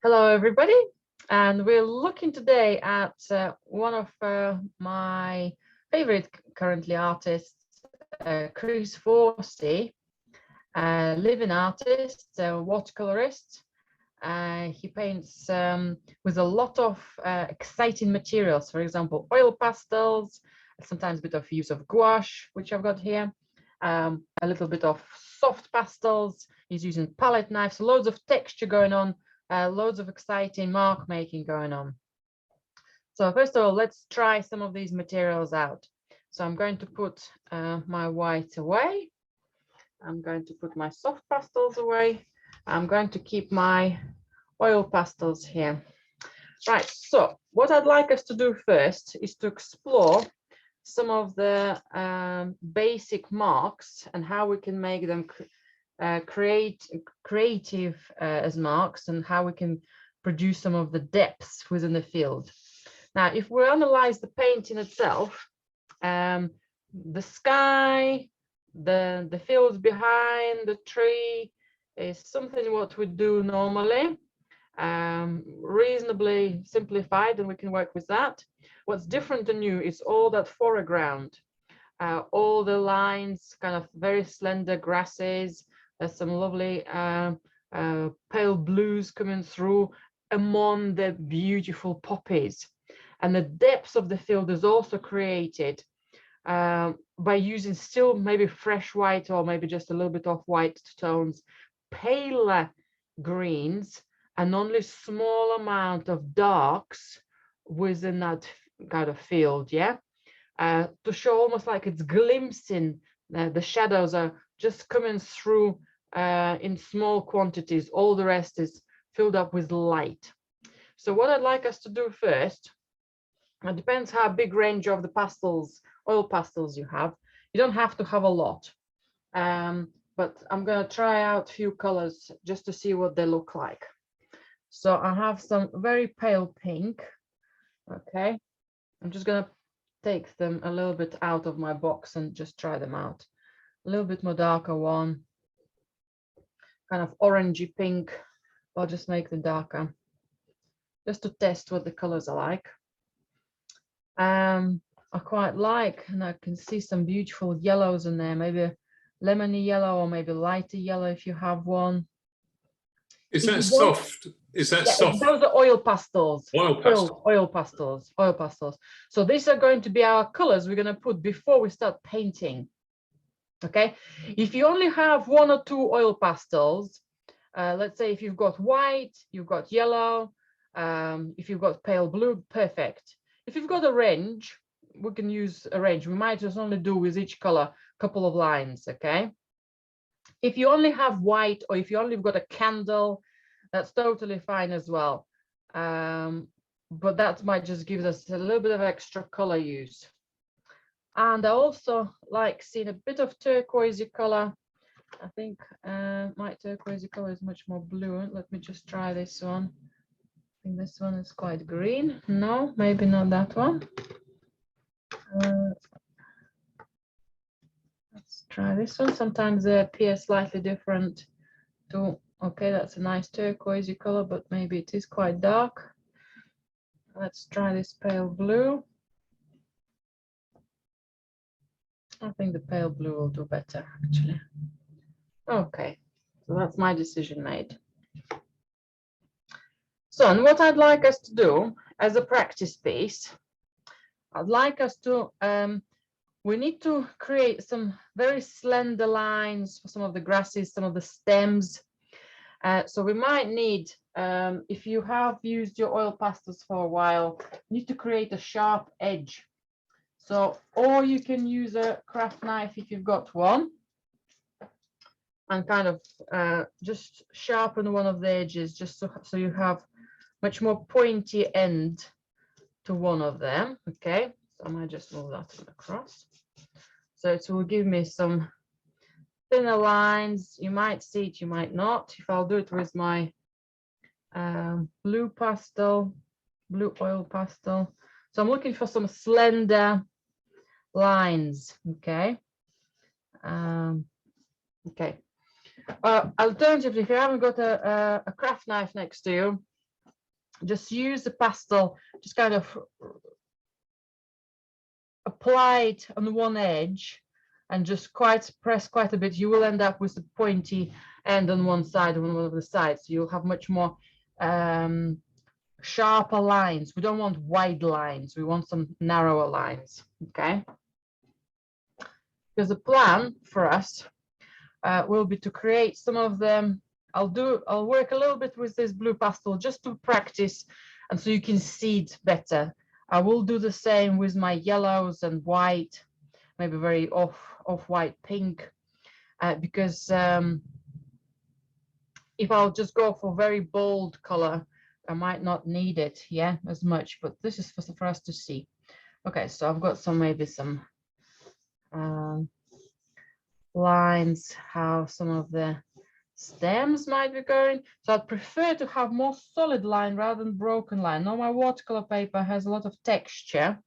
Hello, everybody, and we're looking today at one of my favorite currently artists, Chris Forsey, living artist, watercolorist. He paints with a lot of exciting materials, for example, oil pastels, sometimes a bit of use of gouache, which I've got here, a little bit of soft pastels. He's using palette knives, loads of texture going on. Loads of exciting mark making going on. So first of all, let's try some of these materials out. So I'm going to put my white away. I'm going to put my soft pastels away. I'm going to keep my oil pastels here. Right, so what I'd like us to do first is to explore some of the basic marks and how we can make them creative as marks, and how we can produce some of the depths within the field. Now, if we analyze the painting itself, the sky, the fields behind the tree is something what we do normally, reasonably simplified, and we can work with that. What's different and new is all that foreground, all the lines, kind of very slender grasses. There's some lovely pale blues coming through among the beautiful poppies. And the depth of the field is also created by using still maybe fresh white, or maybe just a little bit of white tones, paler greens, and only small amount of darks within that kind of field, yeah? To show almost like it's glimpsing, the shadows are just coming through in small quantities. All the rest is filled up with light. So what I'd like us to do first, it depends how big range of the pastels, oil pastels you have. You don't have to have a lot, but I'm going to try out a few colors just to see what they look like. So I have some very pale pink. Okay, I'm just going to take them a little bit out of my box and just try them out. A little bit more darker one, kind of orangey pink. I'll just make them darker just to test what the colors are like. I quite like, and I can see some beautiful yellows in there, maybe lemony yellow or maybe lighter yellow if you have one. Is that soft? Is that soft? Those are oil pastels. Oil pastels. Oil pastels. Oil pastels. So these are going to be our colors we're going to put before we start painting. Okay. If you only have one or two oil pastels, let's say if you've got white, you've got yellow, if you've got pale blue, perfect. If you've got a range, we can use a range. We might just only do with each color a couple of lines. Okay. If you only have white, or if you only got a candle, that's totally fine as well. But that might just give us a little bit of extra color use. And I also like seeing a bit of turquoisey color. I think my turquoisey color is much more blue. Let me just try this one. I think this one is quite green. No, maybe not that one. Let's try this one. Sometimes they appear slightly different to, okay, that's a nice turquoisey color, but maybe it is quite dark. Let's try this pale blue. I think the pale blue will do better, actually. Okay, so that's my decision made. So, and what I'd like us to do as a practice piece, I'd like us to, we need to create some very slender lines for some of the grasses, some of the stems. So we might need, if you have used your oil pastels for a while, you need to create a sharp edge. So, or you can use a craft knife if you've got one, and kind of just sharpen one of the edges, just so you have much more pointy end to one of them. Okay, so I might just move that across. So it will give me some thinner lines. You might see it, you might not. If I'll do it with my blue pastel, blue oil pastel. So I'm looking for some slender lines. Okay. Okay. Alternatively, if you haven't got a craft knife next to you, just use the pastel, just kind of apply it on one edge and just press quite a bit. You will end up with a pointy end on one side, on one of the sides. So you'll have much more sharper lines. We don't want wide lines. We want some narrower lines, okay? Because the plan for us will be to create some of them. I'll work a little bit with this blue pastel just to practice and so you can see it better. I will do the same with my yellows and white, maybe very off-white pink, because if I'll just go for very bold color, I might not need it, yeah, as much, but this is for us to see. Okay, so I've got some, maybe some lines, how some of the stems might be going. So I'd prefer to have more solid line rather than broken line. Now my watercolor paper has a lot of texture,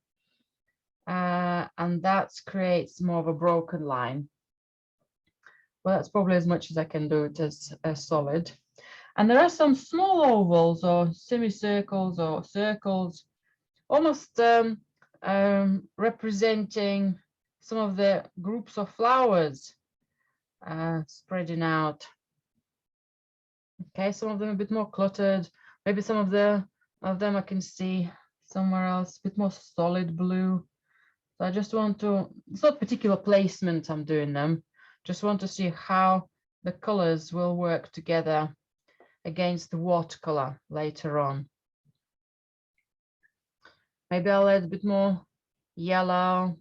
and that creates more of a broken line. Well, that's probably as much as I can do it as solid. And there are some small ovals or semicircles or circles, almost representing some of the groups of flowers spreading out. Okay, some of them a bit more cluttered. Maybe some of them I can see somewhere else, a bit more solid blue. So I just want to, it's not particular placement I'm doing them. Just want to see how the colors will work together against the watercolor later on. Maybe I'll add a bit more yellow.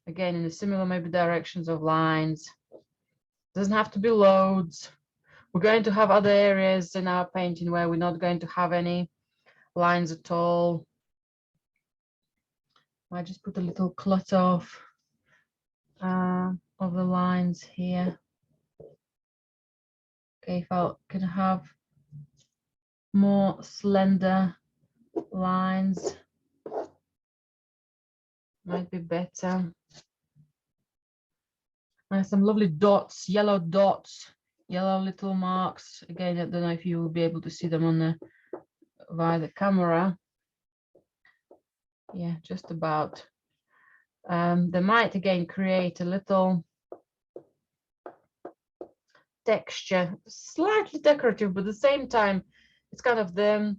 Again, in the similar maybe directions of lines. Doesn't have to be loads. We're going to have other areas in our painting where we're not going to have any lines at all. I just put a little clutter of the lines here. Okay, if I can have more slender lines, might be better. And some lovely dots, yellow little marks. Again, I don't know if you will be able to see them on via the camera. Yeah, just about. They might again create a little texture, slightly decorative, but at the same time, it's kind of the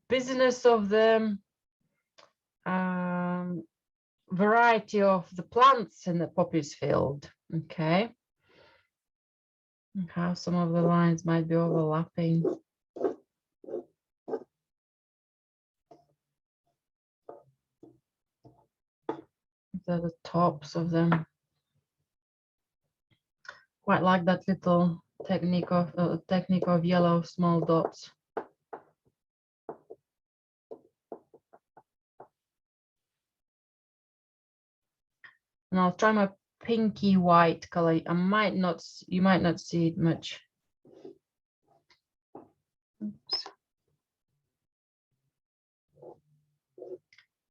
busyness of the variety of the plants in the poppies field. Okay, and how some of the lines might be overlapping. They're the tops of them. Quite like that little technique of yellow small dots. And I'll try my pinky white color. You might not see it much. Oops.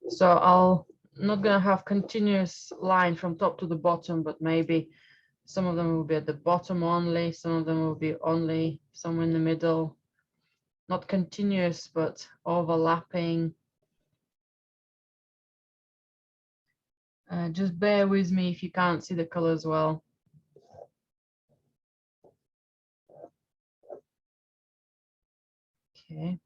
So I'll not gonna have continuous line from top to the bottom, but maybe some of them will be at the bottom only, some of them will be only somewhere in the middle. Not continuous, but overlapping. Just bear with me if you can't see the colors well. Okay.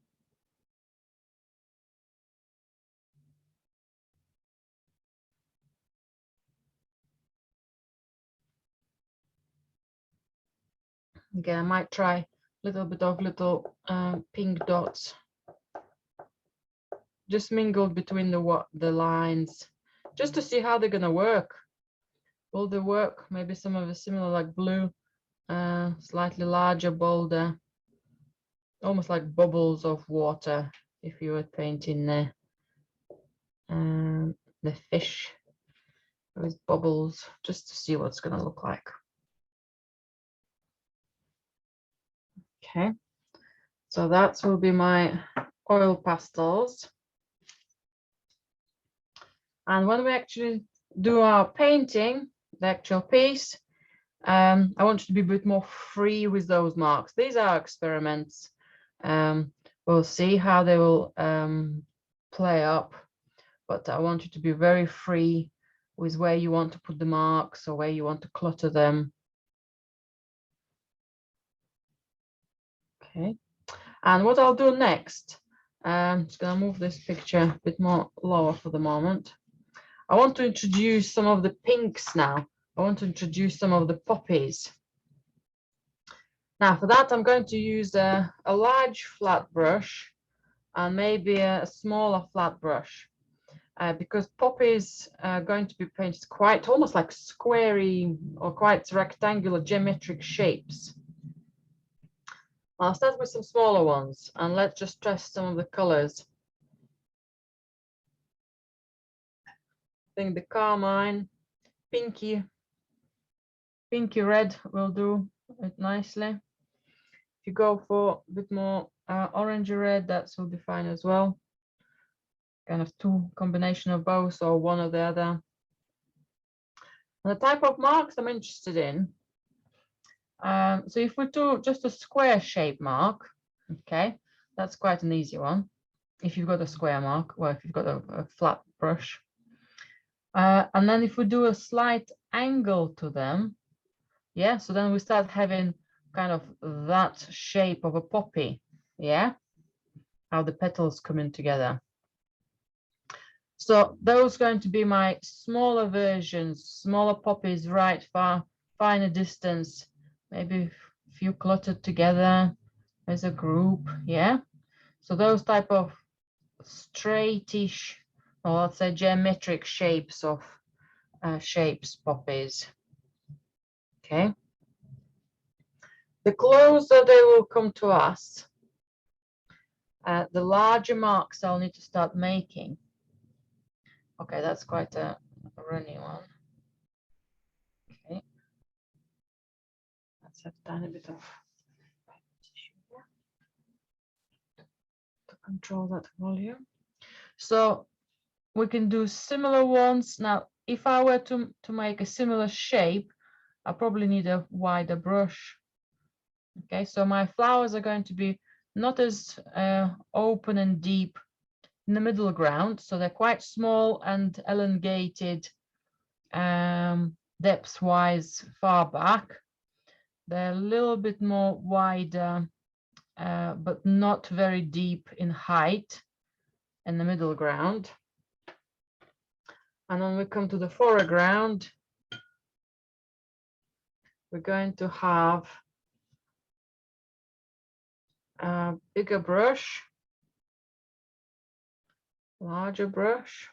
Again, I might try a little bit of little pink dots. Just mingled between the lines, just to see how they're gonna work. Will they work? Maybe some of the similar, like blue, slightly larger, bolder, almost like bubbles of water if you were painting the fish with bubbles, just to see what it's gonna look like. Okay, so that will be my oil pastels. And when we actually do our painting, the actual piece, I want you to be a bit more free with those marks. These are experiments. We'll see how they will play up, but I want you to be very free with where you want to put the marks or where you want to clutter them. Okay, and what I'll do next, I'm just going to move this picture a bit more lower for the moment. I want to introduce some of the pinks now. I want to introduce some of the poppies. Now for that, I'm going to use a large flat brush and maybe a smaller flat brush because poppies are going to be painted quite almost like squarey or quite rectangular geometric shapes. I'll start with some smaller ones and let's just test some of the colors. I think the carmine, pinky red will do it nicely. If you go for a bit more orangey red, that will be fine as well. Kind of two combination of both or one or the other. And the type of marks I'm interested in. So if we do just a square shape mark, okay, that's quite an easy one. If you've got a square mark, well, if you've got a flat brush. And then if we do a slight angle to them, yeah, so then we start having kind of that shape of a poppy, yeah, how the petals come in together. So those going to be my smaller versions, smaller poppies, right, far in a distance, maybe a few cluttered together as a group, yeah. So those type of straightish, or let's say geometric shapes of poppies. Okay. The closer they will come to us, the larger marks I'll need to start making. Okay, that's quite a runny one. Okay. Let's have a tiny bit of tissue here to control that volume. So we can do similar ones. Now, if I were to make a similar shape, I probably need a wider brush. Okay, so my flowers are going to be not as open and deep in the middle ground, so they're quite small and elongated depth-wise far back. They're a little bit more wider, but not very deep in height in the middle ground. And when we come to the foreground, we're going to have a bigger brush, larger brush,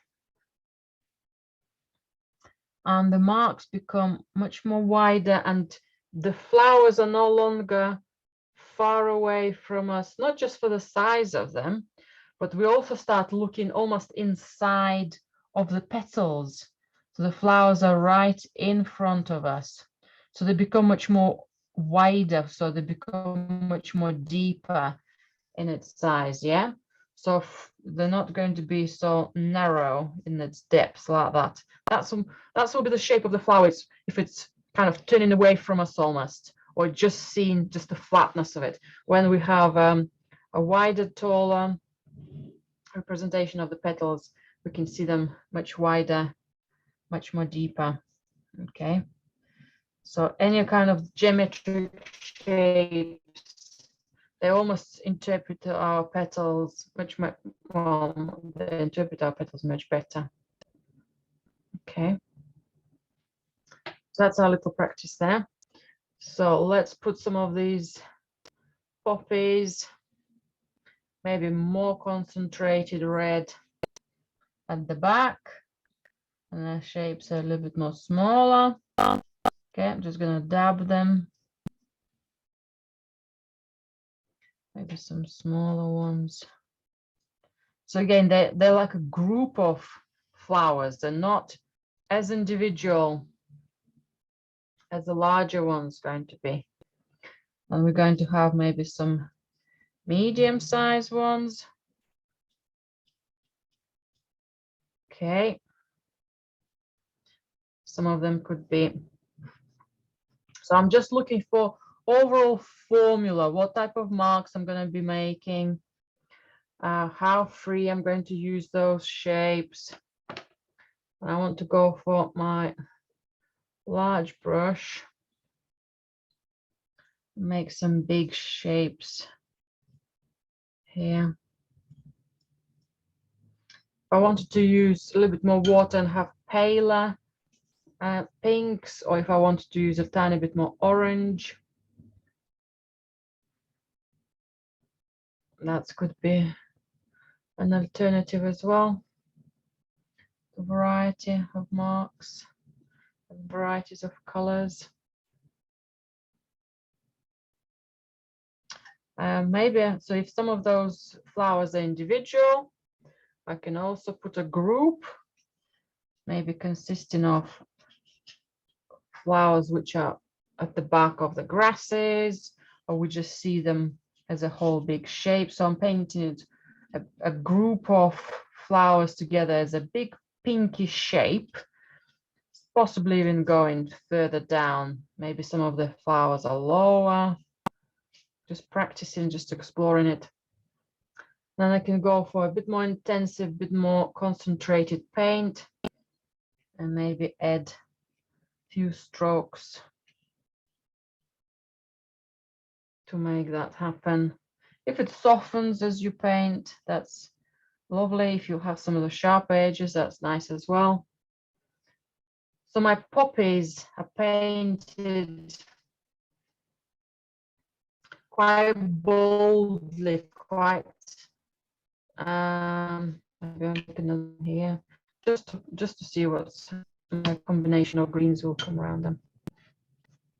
and the marks become much more wider and the flowers are no longer far away from us, not just for the size of them, but we also start looking almost inside of the petals. So the flowers are right in front of us. So they become much more wider, so they become much more deeper in its size, yeah? So they're not going to be so narrow in its depth like that. That will be the shape of the flowers if it's kind of turning away from us almost, or just seeing just the flatness of it. When we have a wider, taller representation of the petals, we can see them much wider, much more deeper. Okay. So any kind of geometric shapes, they almost interpret our petals much more, well, they interpret our petals much better. Okay. So that's our little practice there. So let's put some of these poppies, maybe more concentrated red at the back, and their shapes are a little bit more smaller. Okay, I'm just going to dab them. Maybe some smaller ones. So again, they're like a group of flowers. They're not as individual as the larger one's going to be. And we're going to have maybe some medium-sized ones. Okay. Some of them could be So I'm just looking for overall formula, what type of marks I'm going to be making, how free I'm going to use those shapes. And I want to go for my large brush, make some big shapes here. If I wanted to use a little bit more water and have paler pinks, or if I wanted to use a tiny bit more orange, that could be an alternative as well. A variety of marks, varieties of colors. Maybe, so if some of those flowers are individual, I can also put a group, maybe consisting of flowers which are at the back of the grasses, or we just see them as a whole big shape. So I'm painting it a group of flowers together as a big pinkish shape, possibly even going further down. Maybe some of the flowers are lower. Just practicing, just exploring it. Then I can go for a bit more intensive, bit more concentrated paint, and maybe add a few strokes to make that happen. If it softens as you paint, that's lovely. If you have some of the sharp edges, that's nice as well. So my poppies are painted quite boldly, quite I'm going to them here just to see what's a combination of greens will come around them.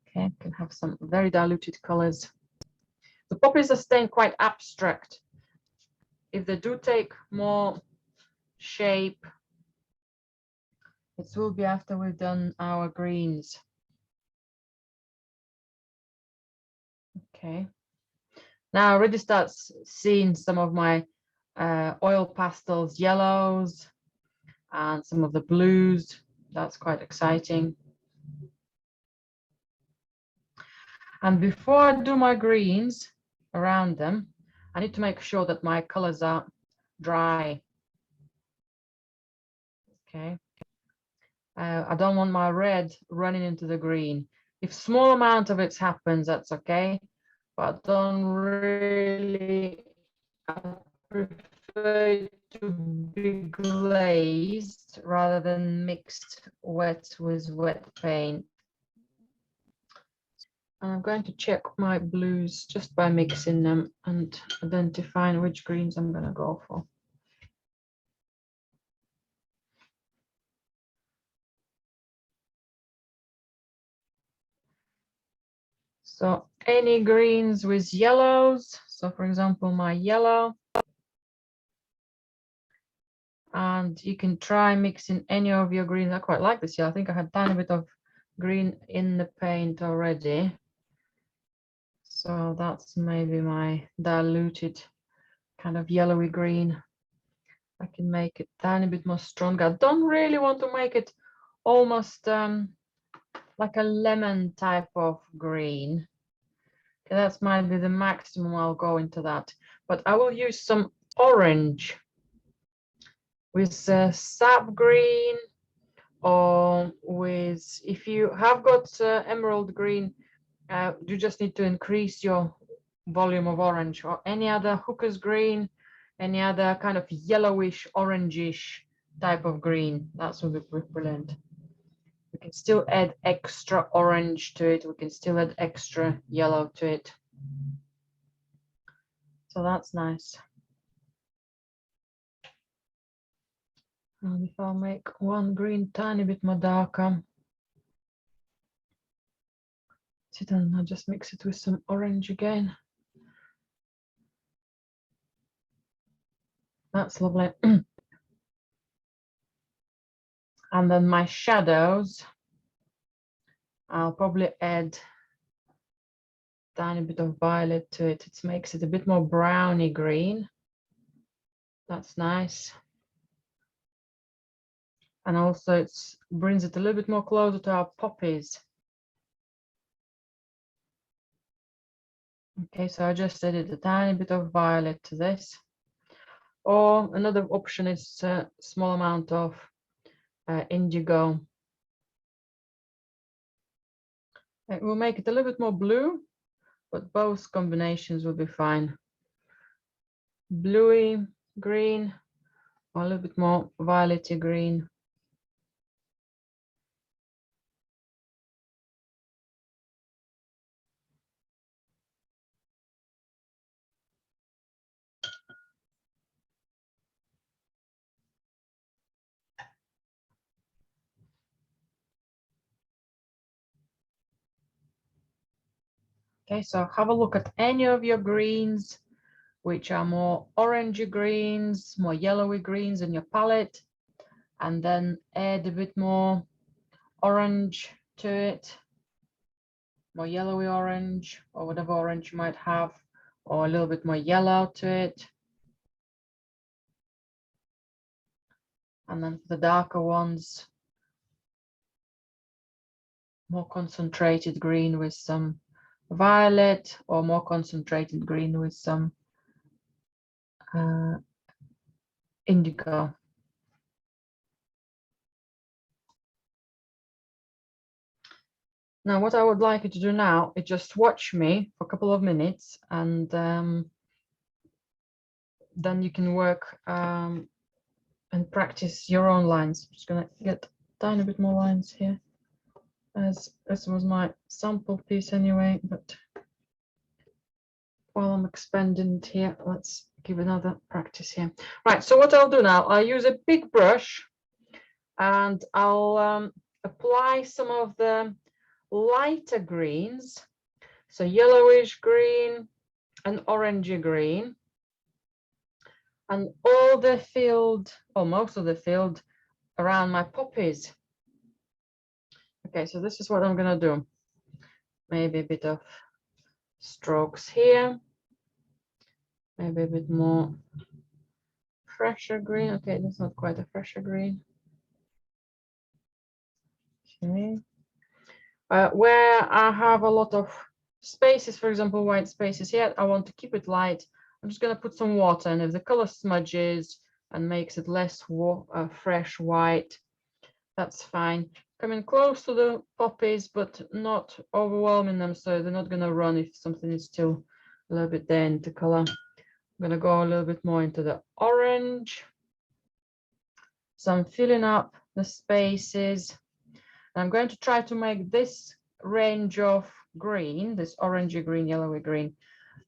Okay, can have some very diluted colors. The poppies are staying quite abstract. If they do take more shape, it will be after we've done our greens. Okay, now I already start seeing some of my oil pastels, yellows, and some of the blues. That's quite exciting. And before I do my greens around them, I need to make sure that my colors are dry. Okay. I don't want my red running into the green. If small amount of it happens, that's okay. But I don't really, I prefer to be glazed rather than mixed wet with wet paint. And I'm going to check my blues just by mixing them and identifying which greens I'm going to go for. So any greens with yellows. So for example, my yellow. And you can try mixing any of your greens. I quite like this. Yeah, I think I had a tiny bit of green in the paint already. So that's maybe my diluted kind of yellowy green. I can make it a tiny bit more stronger. I don't really want to make it almost like a lemon type of green. Okay, that's might be the maximum I'll go into that. But I will use some orange with sap green, or with, if you have got emerald green, you just need to increase your volume of orange, or any other hooker's green, any other kind of yellowish, orangish type of green. That's would be brilliant. We can still add extra orange to it. We can still add extra yellow to it. So that's nice. And if I'll make one green tiny bit more darker, then I'll just mix it with some orange again. That's lovely. And then my shadows, I'll probably add a tiny bit of violet to it. It makes it a bit more browny green. That's nice. And also it brings it a little bit more closer to our poppies. Okay, so I just added a tiny bit of violet to this. Or another option is a small amount of indigo. It will make it a little bit more blue, but both combinations will be fine. Bluey green or a little bit more violety green. Okay, so have a look at any of your greens, which are more orangey greens, more yellowy greens in your palette, and then add a bit more orange to it, more yellowy orange, or whatever orange you might have, or a little bit more yellow to it. And then for the darker ones, more concentrated green with some violet, or more concentrated green with some indigo. Now, what I would like you to do now is just watch me for a couple of minutes, and then you can work and practice your own lines. I'm just going to get a tiny bit more lines here, as this was my sample piece anyway, but while I'm expanding it here, let's give another practice here. Right, so what I'll do now, I'll use a big brush and I'll apply some of the lighter greens, so yellowish green and orangey green, and all the field, or most of the field, around my poppies. Okay, so this is what I'm gonna do. Maybe a bit of strokes here, maybe a bit more fresher green. Okay, that's not quite a fresher green. Okay, where I have a lot of spaces, for example, white spaces here, I want to keep it light. I'm just going to put some water, and if the color smudges and makes it less fresh white, that's fine. Coming close to the poppies, but not overwhelming them, so they're not going to run if something is still a little bit there in the color. I'm going to go a little bit more into the orange. So I'm filling up the spaces. I'm going to try to make this range of green, this orangey green, yellowy green,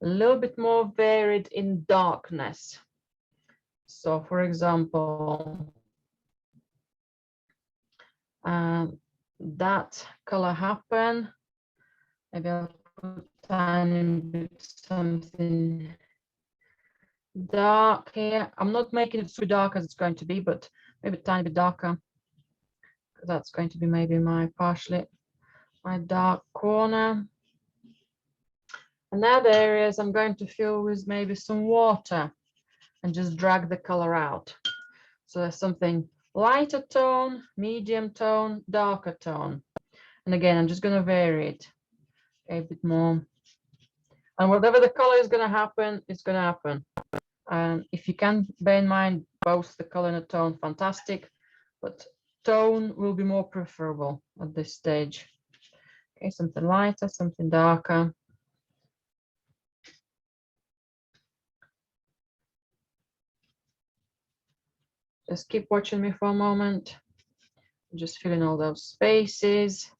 a little bit more varied in darkness. So for example, that color happen. Maybe I'll put a tiny bit something dark here. I'm not making it so dark as it's going to be, but maybe a tiny bit darker. That's going to be maybe my dark corner. And other areas I'm going to fill with maybe some water and just drag the color out. So there's something lighter tone, medium tone, darker tone. And again, I'm just going to vary it a bit more. And whatever the color is going to happen, it's going to happen. And if you can bear in mind both the color and the tone, fantastic. But tone will be more preferable at this stage. Okay, something lighter, something darker. Just keep watching me for a moment. Just fill in all those spaces.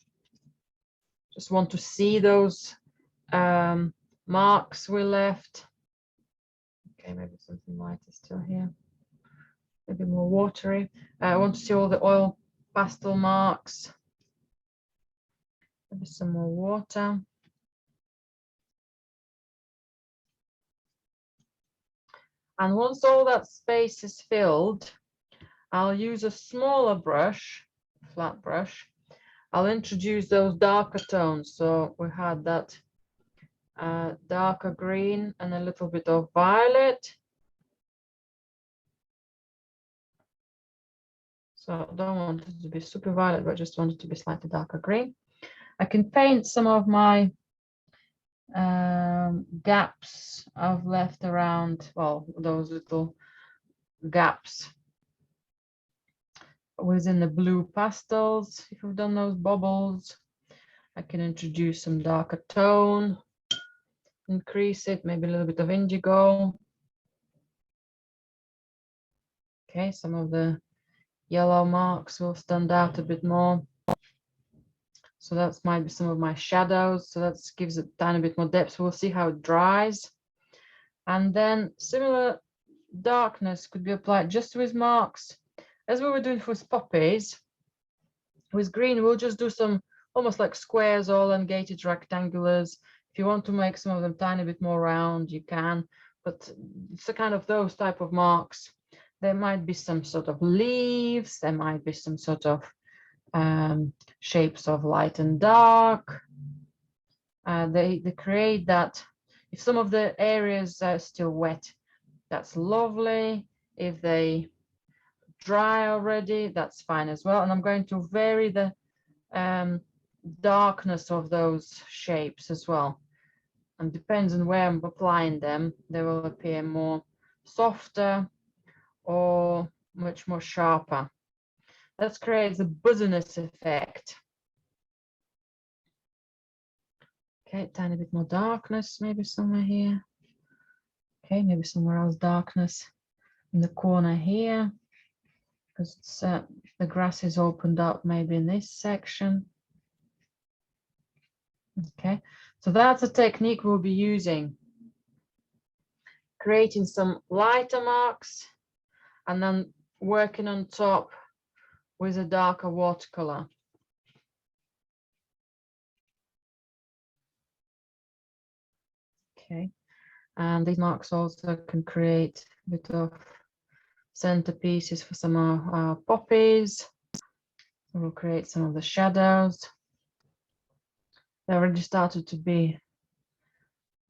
Just want to see those marks we left. Okay, maybe something lighter still here. Maybe more watery. I want to see all the oil pastel marks. Maybe some more water. And once all that space is filled, I'll use a smaller brush, flat brush. I'll introduce those darker tones. So we had that darker green and a little bit of violet. So I don't want it to be super violet, but I just want it to be slightly darker green. I can paint some of my gaps I've left around, well, those little gaps within the blue pastels. If you've done those bubbles, I can introduce some darker tone, increase it, maybe a little bit of indigo. Okay, some of the yellow marks will stand out a bit more. So that might be some of my shadows. So that gives it a tiny bit more depth. We'll see how it dries. And then similar darkness could be applied just with marks. As we were doing with poppies, with green, we'll just do some almost like squares or elongated rectangulars. If you want to make some of them tiny bit more round, you can. But it's a kind of those type of marks. There might be some sort of leaves. There might be some sort of shapes of light and dark. They create that. If some of the areas are still wet, that's lovely. If they dry already, that's fine as well. And I'm going to vary the darkness of those shapes as well. And depends on where I'm applying them, they will appear more softer or much more sharper. That creates a buzziness effect. Okay, tiny bit more darkness, maybe somewhere here. Okay, maybe somewhere else darkness in the corner here, because it's, the grass is opened up maybe in this section. Okay, so that's a technique we'll be using. Creating some lighter marks and then working on top with a darker watercolor. Okay, and these marks also can create a bit of centerpieces for some of our poppies. We'll create some of the shadows. They already started to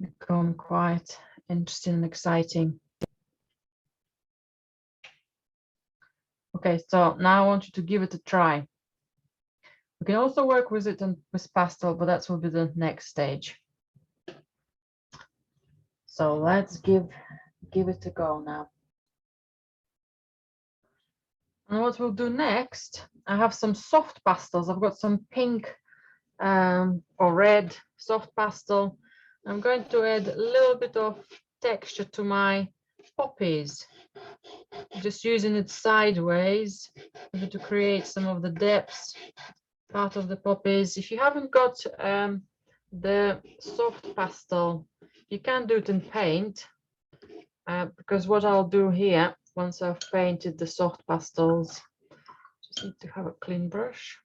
become quite interesting and exciting. Okay, so now I want you to give it a try. We can also work with it with pastel, but that will be the next stage. So let's give it a go now. And what we'll do next, I have some soft pastels. I've got some pink or red soft pastel. I'm going to add a little bit of texture to my poppies, just using it sideways to create some of the depths part of the poppies. If you haven't got the soft pastel, you can do it in paint, because what I'll do here, once I've painted the soft pastels, just need to have a clean brush,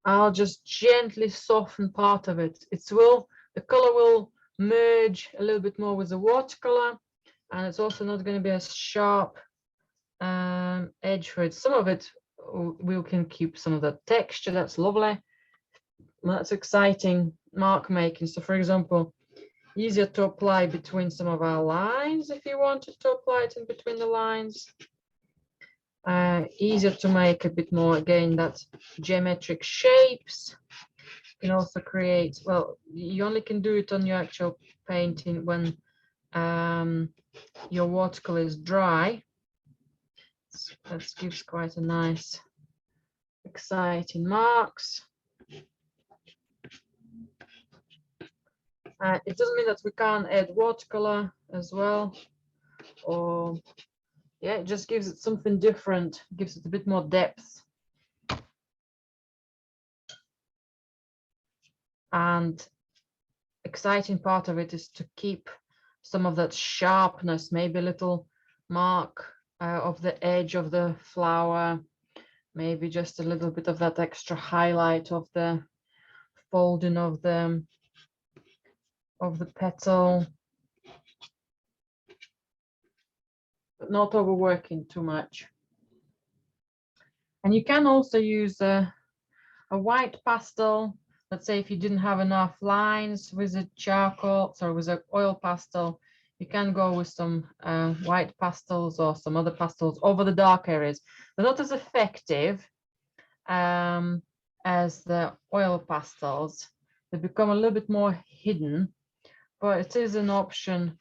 I'll just gently soften part of it. The color will merge a little bit more with the watercolor, and it's also not going to be as sharp edge for it. Some of it we can keep some of the texture. That's lovely. That's exciting mark making. So for example, easier to apply between some of our lines if you wanted to apply it in between the lines. Easier to make a bit more, again, that geometric shapes. You can also create, well, you only can do it on your actual painting when your watercolor is dry. That gives quite a nice, exciting marks. It doesn't mean that we can't add watercolor as well, or yeah, it just gives it something different, gives it a bit more depth. And exciting part of it is to keep some of that sharpness, maybe a little mark of the edge of the flower, maybe just a little bit of that extra highlight of the folding of the petal, but not overworking too much. And you can also use a white pastel. Let's say if you didn't have enough lines with a charcoal, sorry, with an oil pastel, you can go with some white pastels or some other pastels over the dark areas. They're not as effective as the oil pastels. They become a little bit more hidden, but it is an option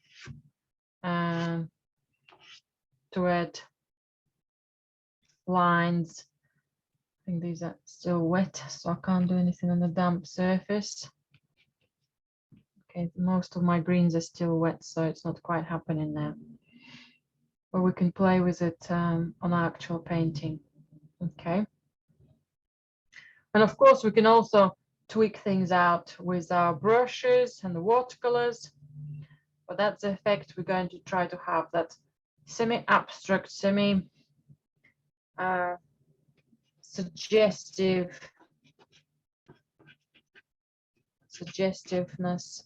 to add lines. I think these are still wet, so I can't do anything on the damp surface. Okay, most of my greens are still wet, so it's not quite happening there. But we can play with it on our actual painting. Okay. And of course, we can also tweak things out with our brushes and the watercolors. But that's the effect we're going to try to have, that semi-abstract, suggestiveness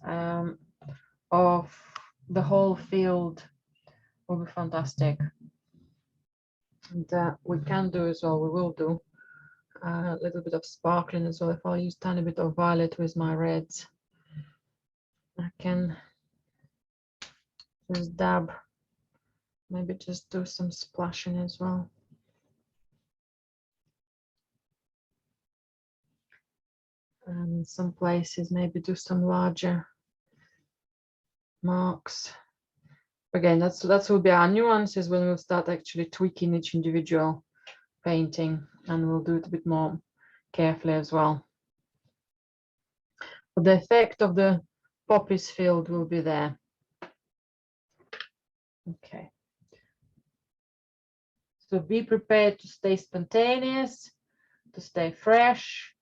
of the whole field will be fantastic. And we can do as well, we will do a little bit of sparkling as well. If I use a tiny bit of violet with my reds, I can just dab, maybe just do some splashing as well. And in some places, maybe do some larger marks. Again, that will be our nuances when we'll start actually tweaking each individual painting, and we'll do it a bit more carefully as well. But the effect of the poppies field will be there. Okay. So be prepared to stay spontaneous, to stay fresh,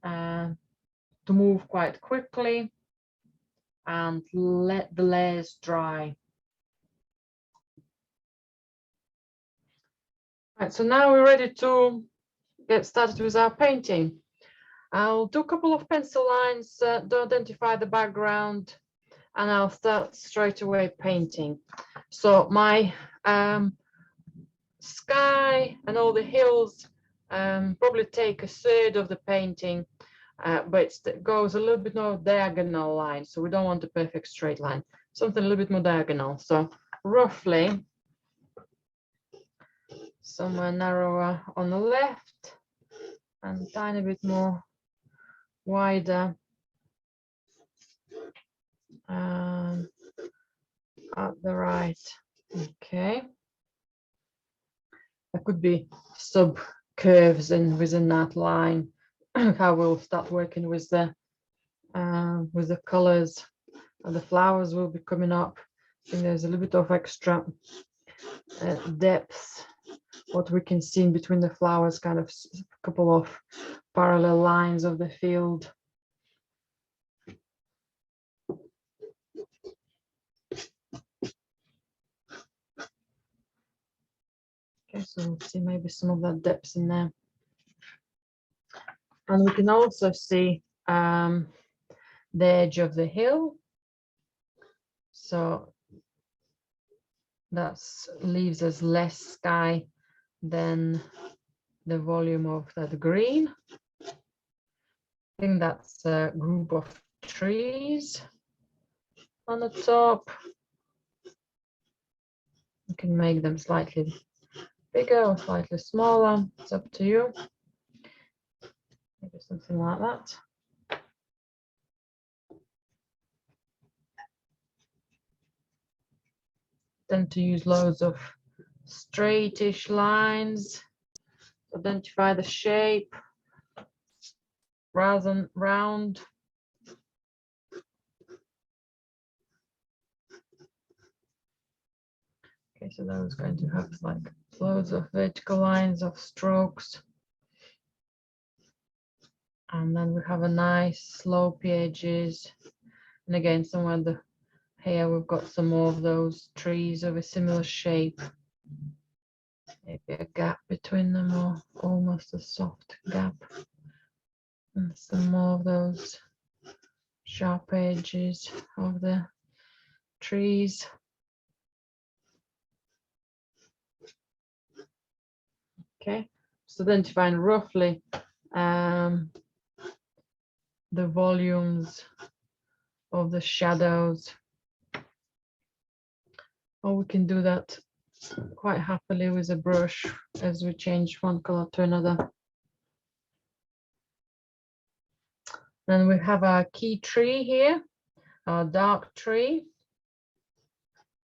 to move quite quickly, and let the layers dry. Right, so now we're ready to get started with our painting. I'll do a couple of pencil lines to identify the background, and I'll start straight away painting. So my sky and all the hills probably take a third of the painting, but it goes a little bit more diagonal line, so we don't want a perfect straight line, something a little bit more diagonal. So roughly somewhere narrower on the left and a tiny bit more wider at the right. Okay, there could be sub curves in within that line. How we'll start working with the colors, and the flowers will be coming up. I think there's a little bit of extra depth, what we can see in between the flowers, kind of a couple of parallel lines of the field. Okay, so we'll see maybe some of that depth in there. And we can also see the edge of the hill. So that leaves us less sky than the volume of that green. I think that's a group of trees on the top. You can make them slightly bigger or slightly smaller, it's up to you. Maybe something like that. Tend to use loads of straightish lines to identify the shape rather than round. Okay, so that was going to have like loads of vertical lines of strokes. And then we have a nice slopey edges. And again, somewhere here we've got some more of those trees of a similar shape. Maybe a gap between them, or almost a soft gap. And some more of those sharp edges of the trees. Okay, so then to find roughly the volumes of the shadows. Or we can do that quite happily with a brush as we change one color to another. Then we have our key tree here. our dark tree.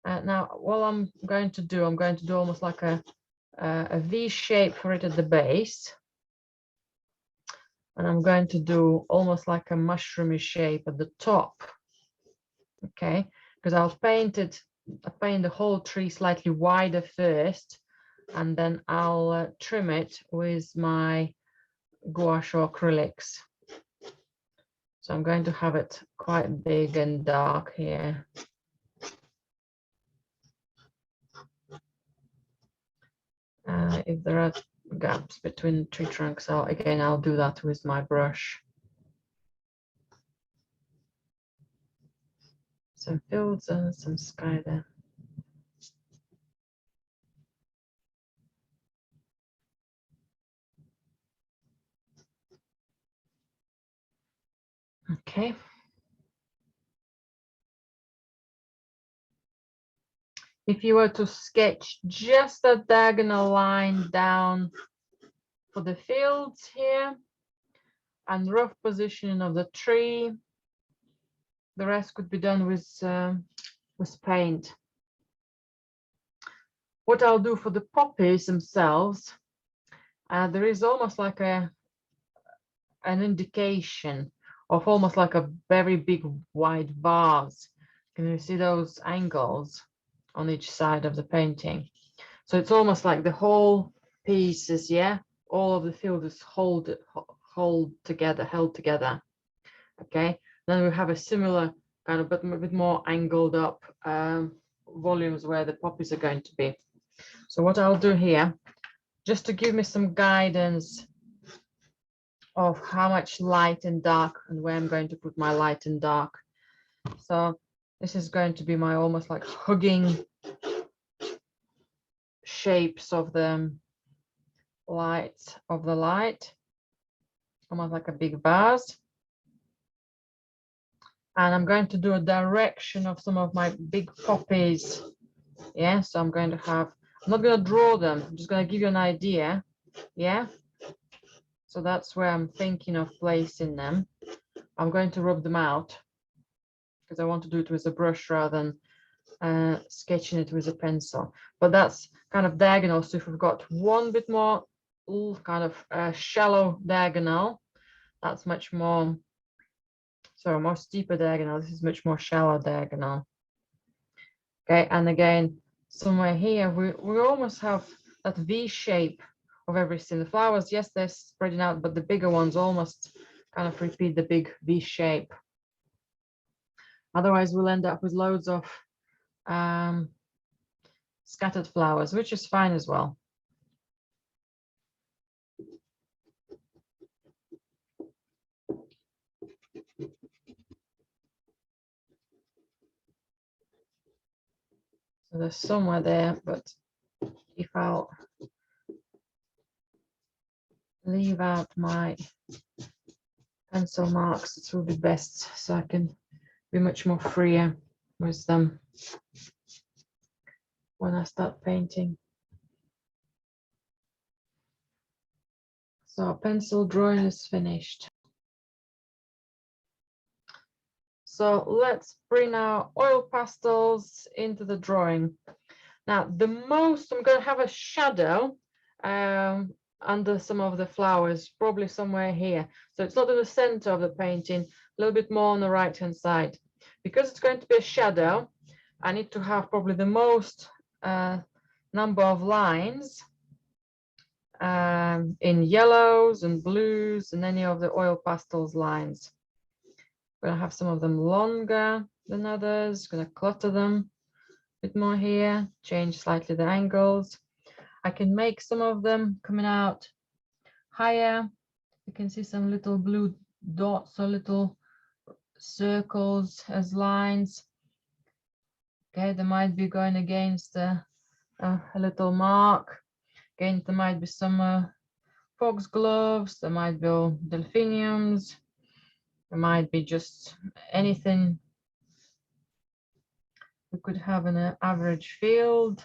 Now, what I'm going to do almost like a V shape for it at the base. And I'm going to do almost like a mushroomy shape at the top. Okay, because I'll paint the whole tree slightly wider first, and then I'll trim it with my gouache or acrylics. So I'm going to have it quite big and dark here. If there are gaps between tree trunks, I'll do that with my brush. Some fields and some sky there. Okay. If you were to sketch just a diagonal line down for the fields here and rough positioning of the tree, the rest could be done with paint. What I'll do for the poppies themselves, there is almost like an indication of almost like a very big wide vase. Can you see those angles on each side of the painting? So it's almost like the whole piece is, yeah, all of the field is held together. Okay, then we have a similar kind of, but a bit more angled up volumes where the poppies are going to be. So what I'll do here, just to give me some guidance of how much light and dark and where I'm going to put my light and dark. So this is going to be my almost like hugging shapes of the light, almost like a big vase. And I'm going to do a direction of some of my big poppies. Yeah, so I'm going to have, I'm not going to draw them, I'm just going to give you an idea. Yeah, so that's where I'm thinking of placing them. I'm going to rub them out because I want to do it with a brush rather than sketching it with a pencil. But that's kind of diagonal. So if we've got one bit more kind of shallow diagonal, that's much more, so more steeper diagonal. This is much more shallow diagonal. Okay, and again, somewhere here, we almost have that V shape of everything. The flowers, yes, they're spreading out, but the bigger ones almost kind of repeat the big V shape. Otherwise, we'll end up with loads of scattered flowers, which is fine as well. So there's somewhere there, but if I'll leave out my pencil marks, it will be best, so I can be much more freer with them when I start painting. So pencil drawing is finished. So let's bring our oil pastels into the drawing. Now, the most, I'm going to have a shadow under some of the flowers, probably somewhere here. So it's not in the center of the painting, a little bit more on the right-hand side. Because it's going to be a shadow, I need to have probably the most number of lines in yellows and blues and any of the oil pastels lines. I'm going to have some of them longer than others, going to clutter them a bit more here, change slightly the angles. I can make some of them coming out higher. You can see some little blue dots or little circles as lines. Okay, they might be going against a little mark. Again, there might be some foxgloves, there might be delphiniums, there might be just anything. We could have an average field.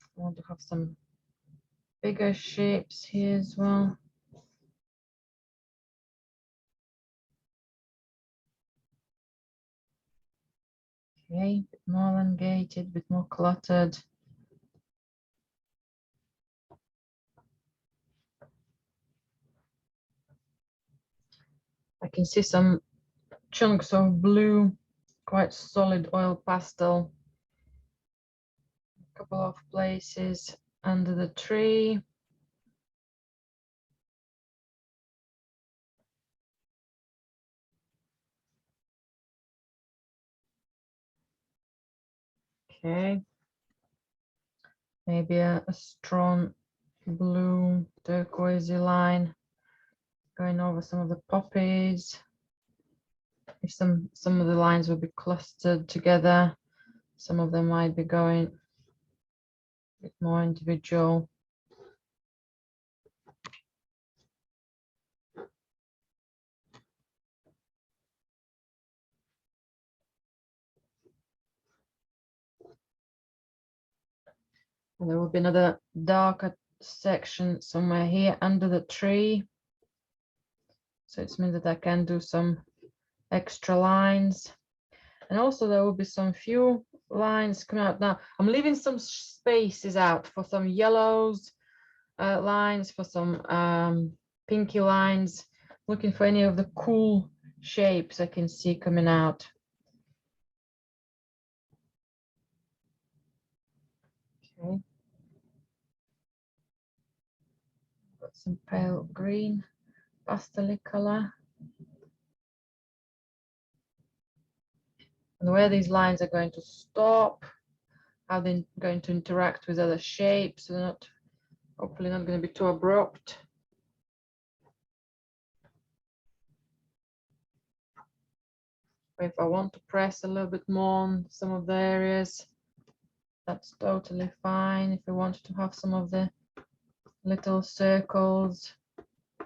I want to have some bigger shapes here as well. Okay, a bit more elongated, a bit more cluttered. I can see some chunks of blue, quite solid oil pastel. A couple of places under the tree. Okay. Maybe a strong blue turquoisey line going over some of the poppies. If some of the lines will be clustered together, some of them might be going a bit more individual. And there will be another darker section somewhere here under the tree. So it means that I can do some extra lines. And also there will be some few lines coming out. Now I'm leaving some spaces out for some yellows lines, for some pinky lines, looking for any of the cool shapes I can see coming out. Okay. Got some pale green, pastel color. And where these lines are going to stop, how they're going to interact with other shapes. So they're not, hopefully not going to be too abrupt. If I want to press a little bit more on some of the areas, that's totally fine. If I wanted to have some of the little circles a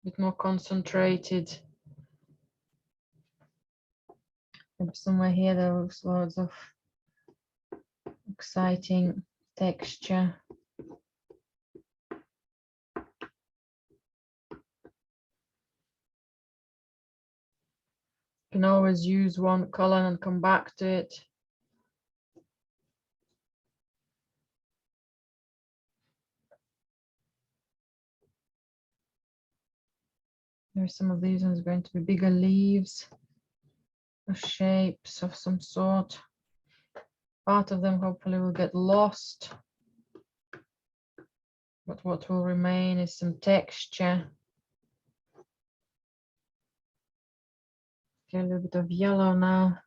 bit more concentrated. Maybe somewhere here there was loads of exciting texture. You can always use one color and come back to it. There's some of these ones going to be bigger leaves or shapes of some sort. Part of them hopefully will get lost, but what will remain is some texture. Okay, a little bit of yellow now.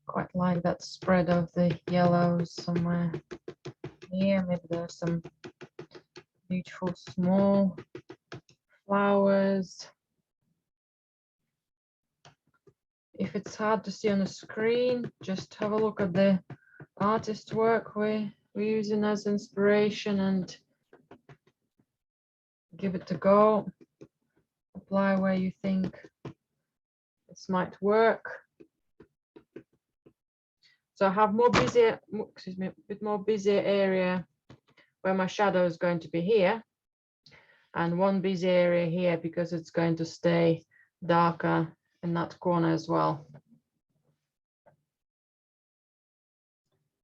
Quite like that spread of the yellows somewhere here. Maybe there's some beautiful small flowers. If it's hard to see on the screen, just have a look at the artist work we're using as inspiration and give it a go. Apply where you think this might work. So I have more busy, excuse me, a bit more busy area where my shadow is going to be here, and one busy area here because it's going to stay darker in that corner as well.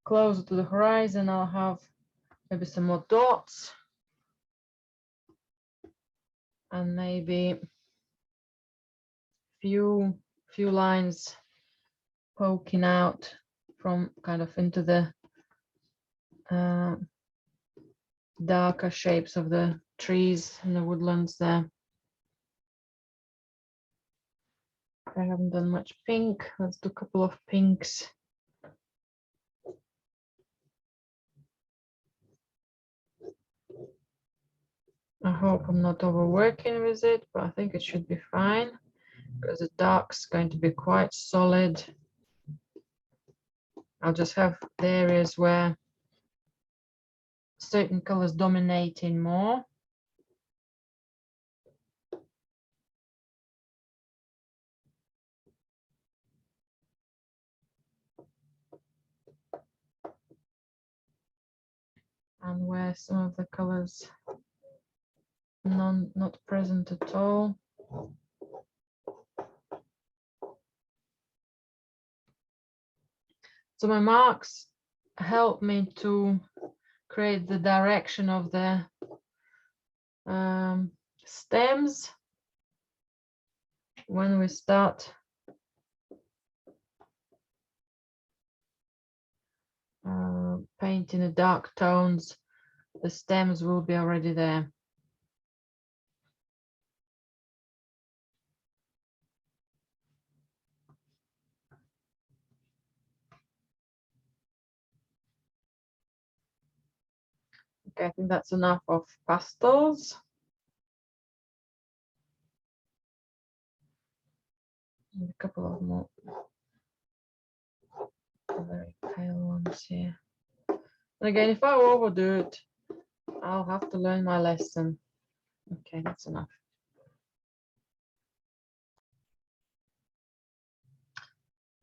Closer to the horizon, I'll have maybe some more dots and maybe few lines poking out from kind of into the darker shapes of the trees and the woodlands there. I haven't done much pink. Let's do a couple of pinks. I hope I'm not overworking with it, but I think it should be fine because the dark's going to be quite solid. I'll just have the areas where certain colors dominating more. and where some of the colors not present at all. So my marks help me to create the direction of the stems when we start painting the dark tones. The stems will be already there. Okay, I think that's enough of pastels. And a couple of more very pale ones here. And again, if I overdo it, I'll have to learn my lesson. Okay, that's enough.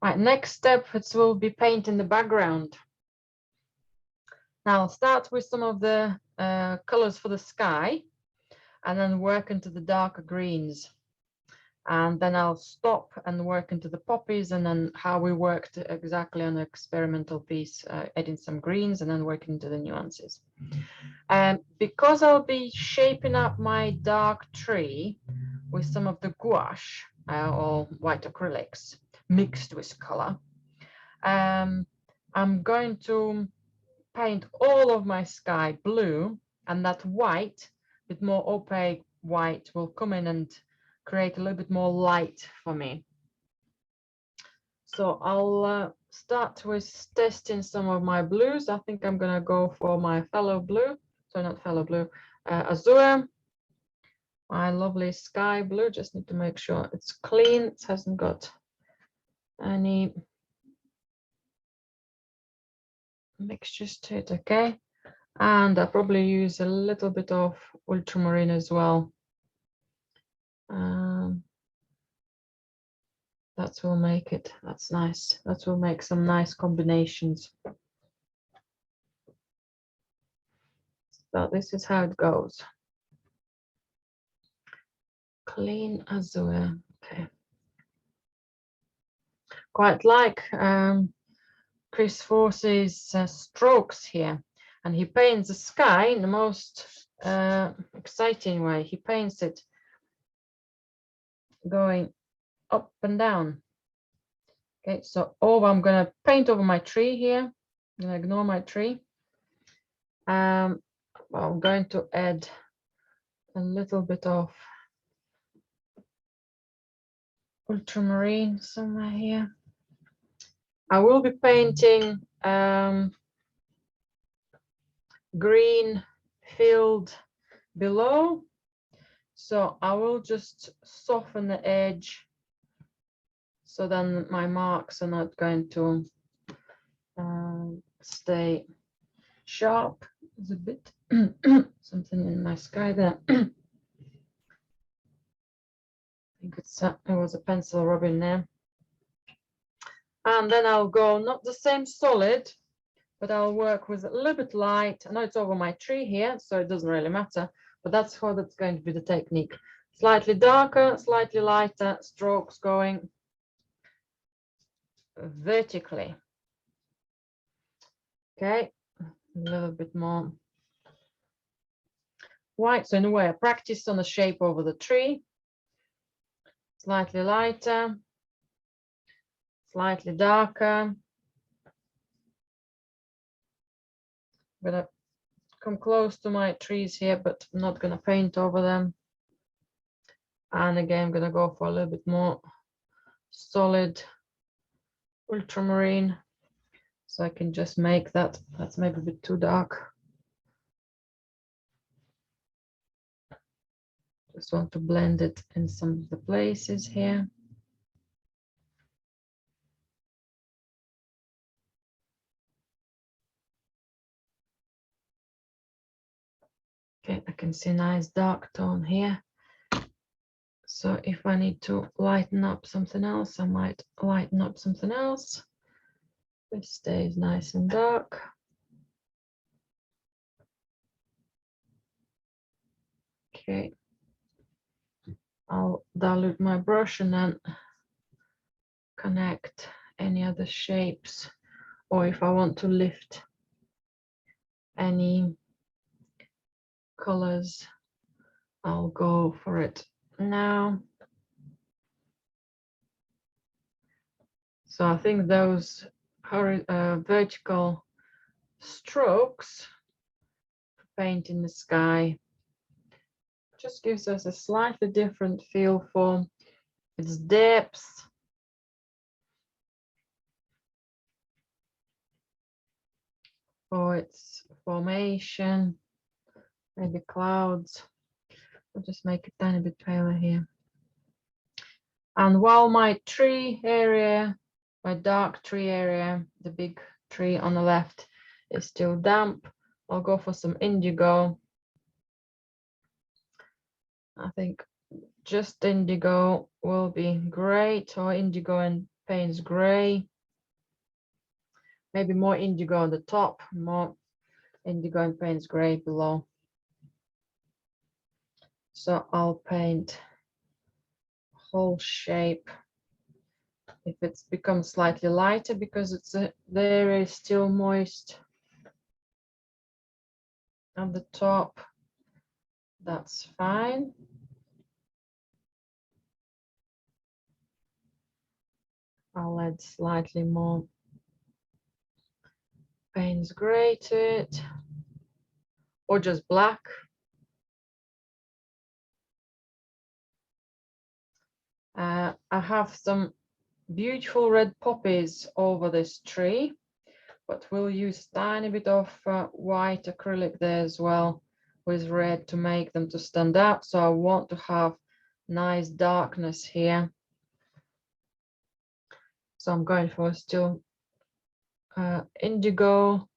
Right, next step, it will be painting the background. Now I'll start with some of the colors for the sky and then work into the darker greens. And then I'll stop and work into the poppies, and then how we worked exactly on the experimental piece, adding some greens and then working into the nuances. Because I'll be shaping up my dark tree with some of the gouache or white acrylics mixed with color, I'm going to paint all of my sky blue, and that white, with more opaque white, will come in and create a little bit more light for me. So I'll start with testing some of my blues. I think I'm gonna go for my fellow blue, so not fellow blue, azure, my lovely sky blue. Just need to make sure it's clean, it hasn't got any mixtures to it. Okay, and I'll probably use a little bit of ultramarine as well. That will make it, that's nice. That will make some nice combinations. So this is how it goes. Clean azure, okay. Quite like Chris Forsey's strokes here, and he paints the sky in the most exciting way. He paints it going up and down. Okay, so I'm gonna paint over my tree here. I'm gonna ignore my tree. Well, I'm going to add a little bit of ultramarine somewhere here. I will be painting green field below, so I will just soften the edge so then my marks are not going to stay sharp. There's a bit something in my sky there. I think it was a pencil rubbing there. And then I'll go, not the same solid, but I'll work with a little bit light. I know it's over my tree here, so it doesn't really matter, but that's how that's going to be the technique. Slightly darker, slightly lighter strokes going vertically. Okay, a little bit more white. So in a way, I practiced on the shape over the tree. Slightly lighter, slightly darker. I'm gonna come close to my trees here, but I'm not gonna paint over them. And again, I'm gonna go for a little bit more solid ultramarine, so I can just make that. That's maybe a bit too dark. Just want to blend it in some of the places here. Okay, I can see a nice dark tone here. So if I need to lighten up something else, I might lighten up something else. This stays nice and dark. Okay, I'll dilute my brush and then connect any other shapes, or if I want to lift any colors, I'll go for it now. So I think those vertical strokes to paint in the sky just gives us a slightly different feel for its depth, for its formation, maybe clouds. I'll just make it a tiny bit paler here. And while my tree area, my dark tree area, the big tree on the left is still damp, I'll go for some indigo. I think just indigo will be great, or indigo and Payne's gray. Maybe more indigo on the top, more indigo and Payne's gray below. So I'll paint whole shape. If it's become slightly lighter because it's there is still moist at the top, that's fine. I'll add slightly more Payne's gray to it, or just black. I have some beautiful red poppies over this tree, but we'll use a tiny bit of white acrylic there as well with red to make them to stand out. So I want to have nice darkness here. So I'm going for still indigo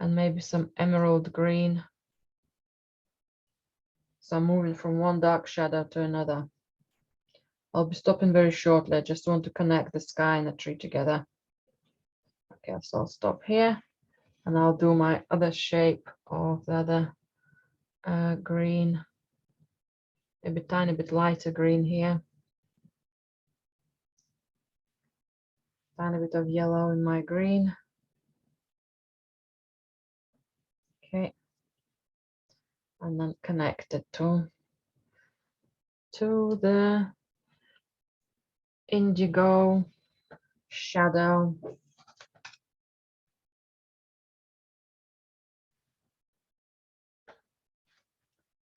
and maybe some emerald green. So I'm moving from one dark shadow to another. I'll be stopping very shortly. I just want to connect the sky and the tree together. Okay, so I'll stop here and I'll do my other shape of the other green, maybe a tiny bit lighter green here. Tiny bit of yellow in my green. Okay, and then connect it to the indigo shadow.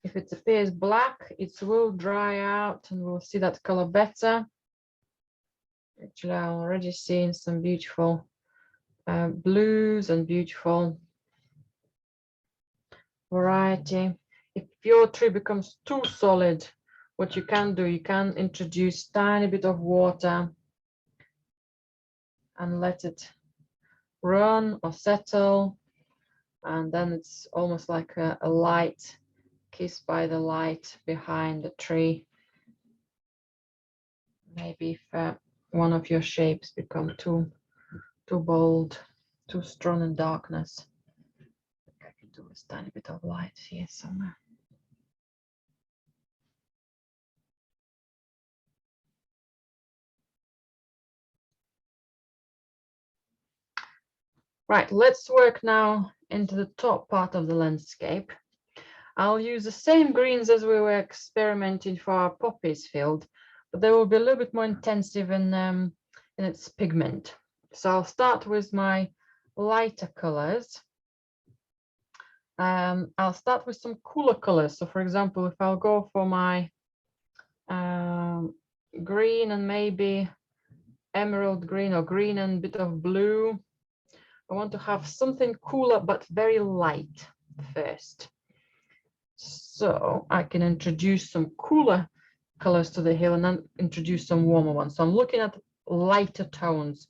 If it appears black, it will dry out and we'll see that color better. Actually, I'm already seeing some beautiful blues and beautiful variety. If your tree becomes too solid, what you can do, you can introduce tiny bit of water and let it run or settle, and then it's almost like a light, kissed by the light behind the tree. Maybe if one of your shapes become too bold, too strong in darkness, I can do a tiny bit of light here somewhere. Right, let's work now into the top part of the landscape. I'll use the same greens as we were experimenting for our poppies field, but they will be a little bit more intensive in its pigment. So I'll start with my lighter colors. I'll start with some cooler colors. So for example, if I'll go for my green and maybe emerald green, or green and a bit of blue, I want to have something cooler but very light first. So I can introduce some cooler colors to the hill and then introduce some warmer ones. So I'm looking at lighter tones,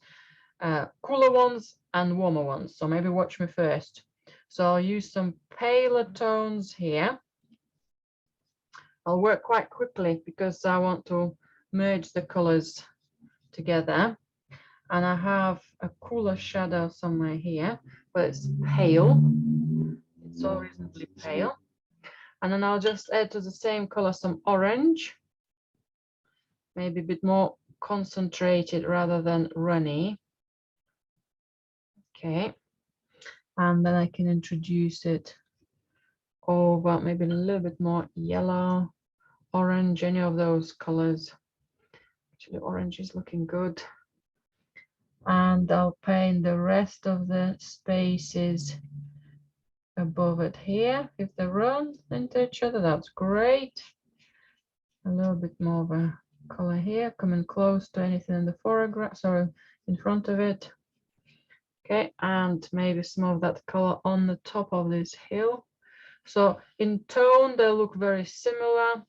cooler ones and warmer ones. So maybe watch me first. So I'll use some paler tones here. I'll work quite quickly because I want to merge the colors together. And I have a cooler shadow somewhere here, but it's pale. It's all reasonably pale. And then I'll just add to the same color some orange, maybe a bit more concentrated rather than runny. Okay, and then I can introduce it over maybe a little bit more yellow, orange, any of those colors. Actually, orange is looking good. And I'll paint the rest of the spaces above it here. If they run into each other, that's great. A little bit more of a color here, coming close to anything in the foreground, sorry, in front of it. Okay, and maybe some of that color on the top of this hill. So in tone, they look very similar,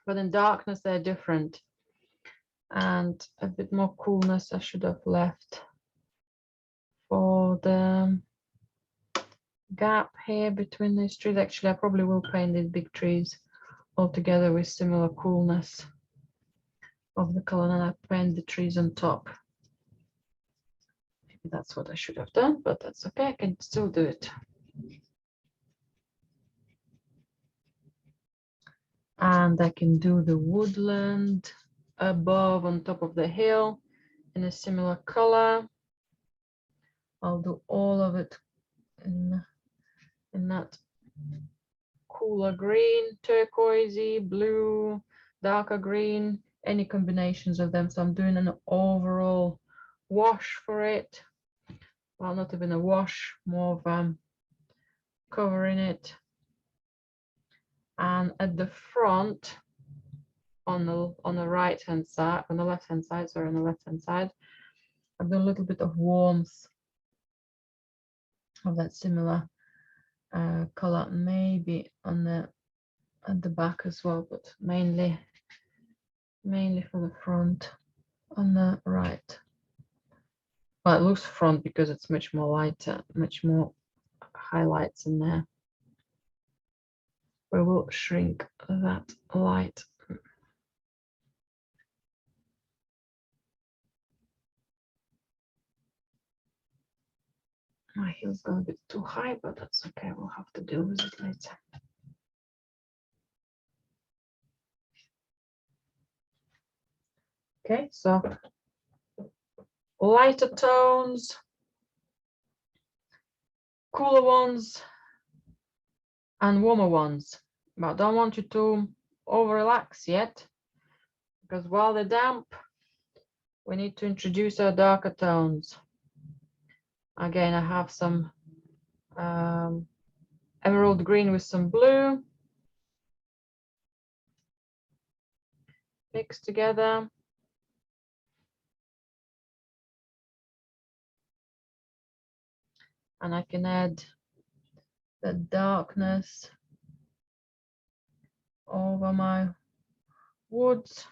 but in darkness, they're different. And a bit more coolness I should have left for the gap here between these trees. Actually, I probably will paint these big trees all together with similar coolness of the color, and I paint the trees on top. Maybe that's what I should have done, but that's okay, I can still do it. And I can do the woodland above on top of the hill in a similar color. I'll do all of it in that cooler green, turquoisey, blue, darker green, any combinations of them. So I'm doing an overall wash for it. Well, not even a wash, more of covering it. And at the front, on the right hand side, on the left hand side, sorry, on the left hand side, I've done a little bit of warmth of that similar color, maybe on the at the back as well, but mainly for the front on the right. Well, it looks front because it's much more lighter, much more highlights in there. We will shrink that light. My heel's gone a bit too high, but that's okay. We'll have to deal with it later. Okay, so lighter tones, cooler ones, and warmer ones. But I don't want you to over relax yet, because while they're damp, we need to introduce our darker tones. Again, I have some emerald green with some blue mixed together. And I can add the darkness over my woods.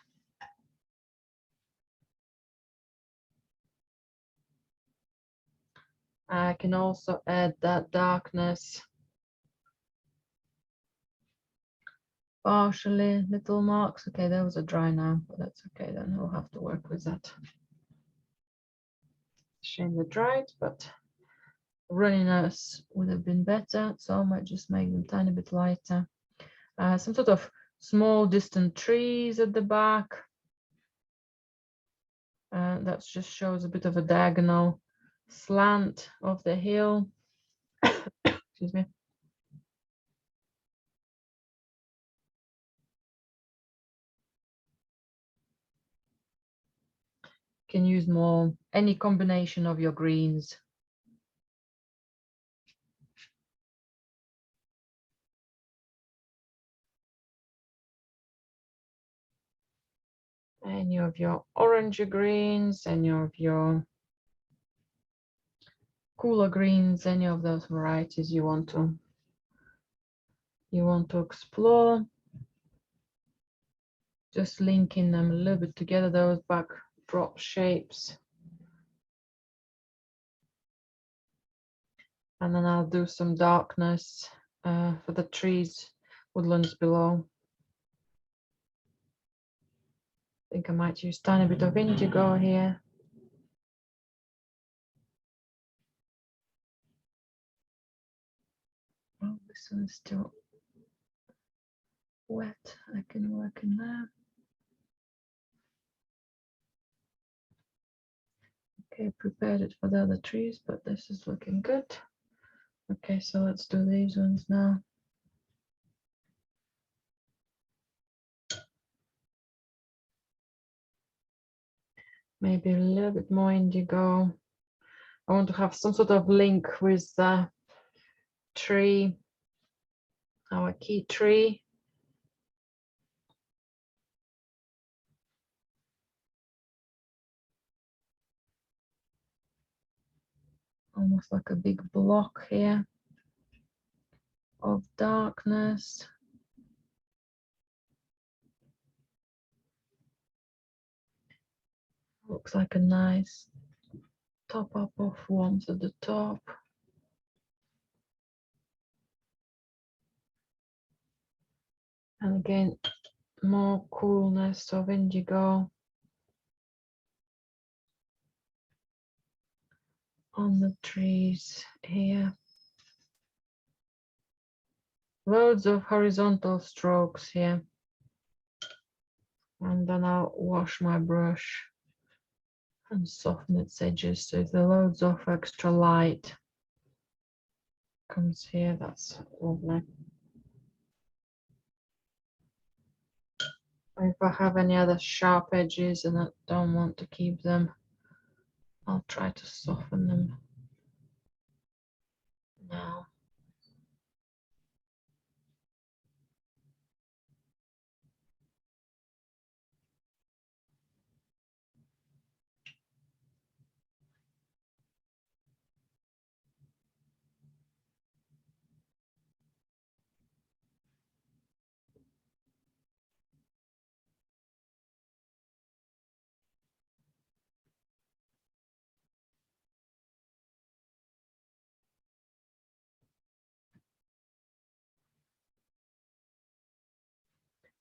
I can also add that darkness partially, little marks. Okay, those are dry now, but that's okay, then we'll have to work with that. Shame they're dried, but runniness would have been better, so I might just make them a tiny bit lighter. Some sort of small distant trees at the back. That just shows a bit of a diagonal slant of the hill. Excuse me. Can use more, any combination of your greens. Any of your orange greens, any of your cooler greens, any of those varieties you want to explore. Just linking them a little bit together, those backdrop shapes. And then I'll do some darkness for the trees, woodlands below. I think I might use a tiny bit of indigo here. Oh, this one's still wet, I can work in there. Okay, prepared it for the other trees, but this is looking good. Okay, so let's do these ones now. Maybe a little bit more indigo. I want to have some sort of link with the tree, our key tree. Almost like a big block here of darkness. Looks like a nice top up of warmth at the top. And again, more coolness of indigo on the trees here. Loads of horizontal strokes here. And then I'll wash my brush and soften its edges. So if there are loads of extra light comes here, that's lovely. If I have any other sharp edges and I don't want to keep them, I'll try to soften them now.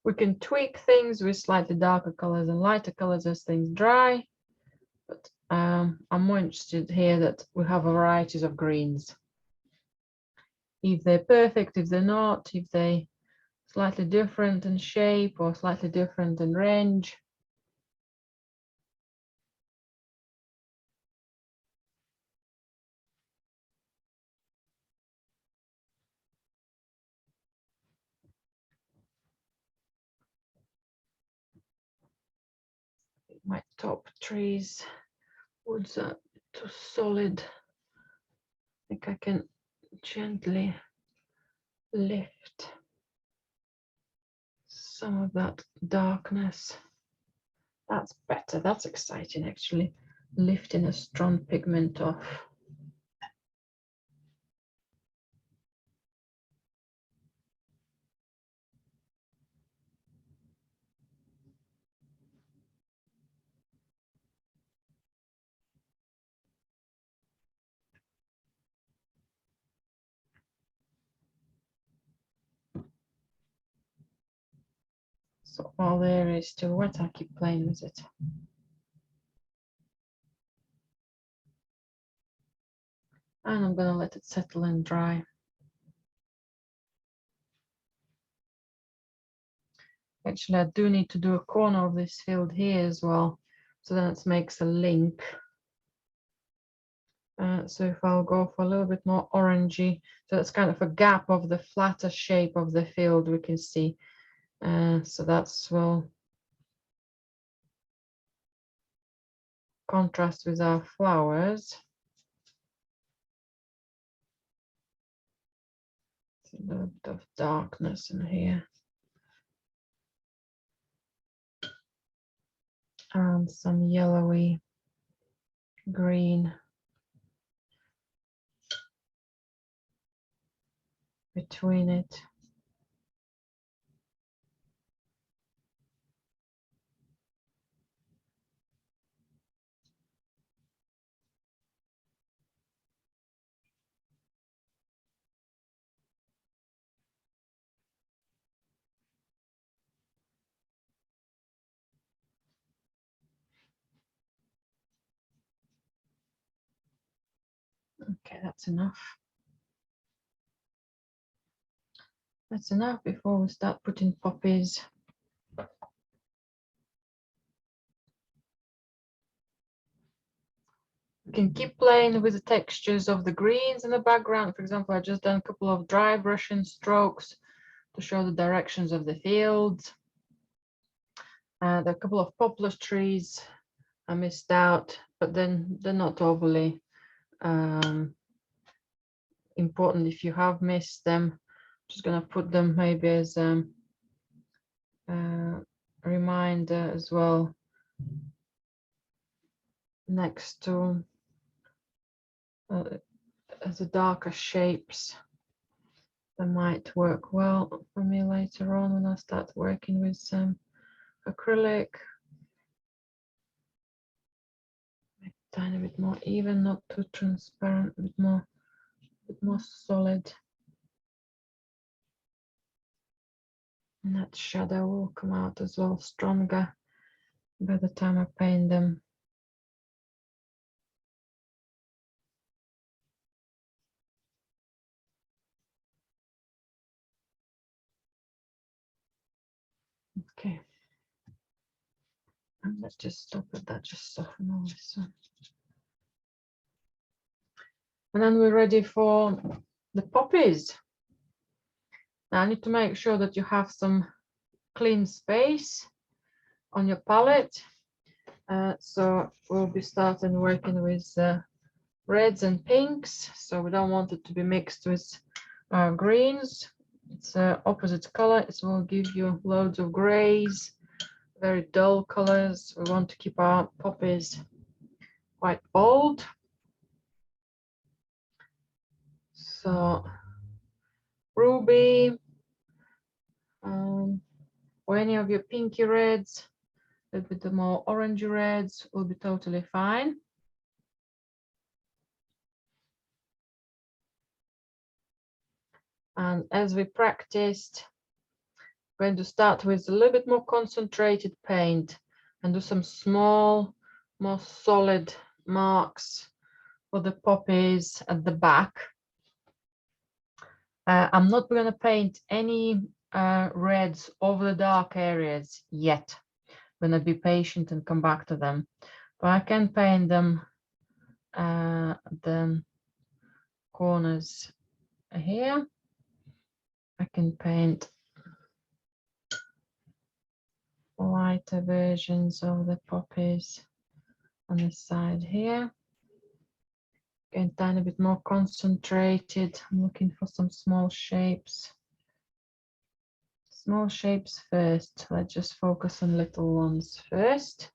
We can tweak things with slightly darker colors and lighter colors as things dry, but I'm more interested here that we have varieties of greens. If they're perfect, if they're not, if they slightly different in shape or slightly different in range. My top trees, woods are too solid. I think I can gently lift some of that darkness. That's better, that's exciting actually, lifting a strong pigment off. So while the area is still wet, I keep playing with it. And I'm gonna let it settle and dry. Actually, I do need to do a corner of this field here as well. So then it makes a link. So if I'll go for a little bit more orangey, so it's kind of a gap of the flatter shape of the field we can see. So that's will contrast with our flowers. A little bit of darkness in here. And some yellowy green between it. Okay, that's enough. That's enough before we start putting poppies. You can keep playing with the textures of the greens in the background. For example, I just done a couple of dry brushing strokes to show the directions of the fields. There are a couple of poplar trees I missed out, but then they're not overly important if you have missed them. Just gonna put them maybe as a reminder as well next to as the darker shapes that might work well for me later on when I start working with some acrylic. Make it a tiny bit more even, not too transparent, a bit more solid. And that shadow will come out as well stronger by the time I paint them. Okay. And let's just stop at that, just soften all this one. And then we're ready for the poppies. Now I need to make sure that you have some clean space on your palette. So we'll be starting working with reds and pinks. So we don't want it to be mixed with greens. It's opposite color. It will give you loads of grays, very dull colors. We want to keep our poppies quite bold. So ruby, or any of your pinky reds, a little bit more orangey reds will be totally fine. And as we practiced, I'm going to start with a little bit more concentrated paint and do some small, more solid marks for the poppies at the back. I'm not going to paint any reds over the dark areas yet. I'm going to be patient and come back to them. But I can paint them the corners here. I can paint lighter versions of the poppies on the side here. Getting a tiny bit more concentrated. I'm looking for some small shapes. Small shapes first. Let's just focus on little ones first.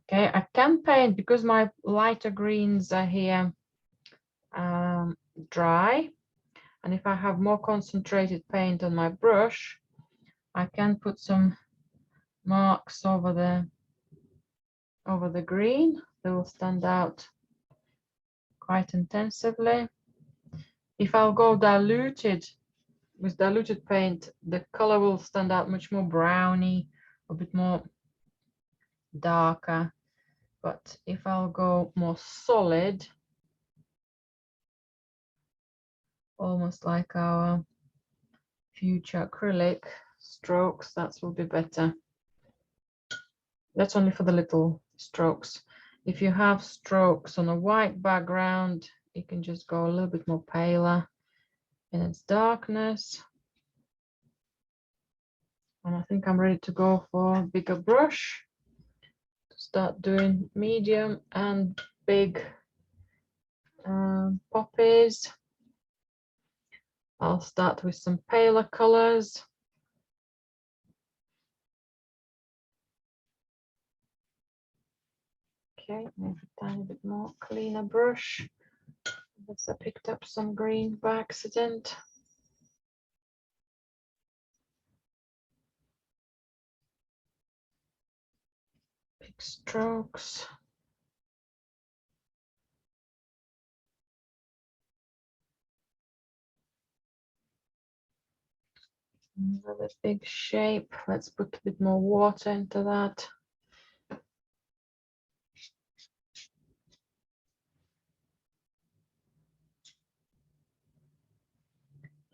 Okay, I can paint because my lighter greens are here dry. And if I have more concentrated paint on my brush, I can put some marks over the green. They will stand out quite intensively. If I'll go diluted with diluted paint, the color will stand out much more browny, a bit more darker. But if I'll go more solid, almost like our future acrylic strokes, that will be better. That's only for the little strokes. If you have strokes on a white background, you can just go a little bit more paler in its darkness. And I think I'm ready to go for a bigger brush to start doing medium and big poppies. I'll start with some paler colors. Okay, maybe a tiny bit more cleaner brush. I picked up some green by accident. Big strokes. Another big shape. Let's put a bit more water into that.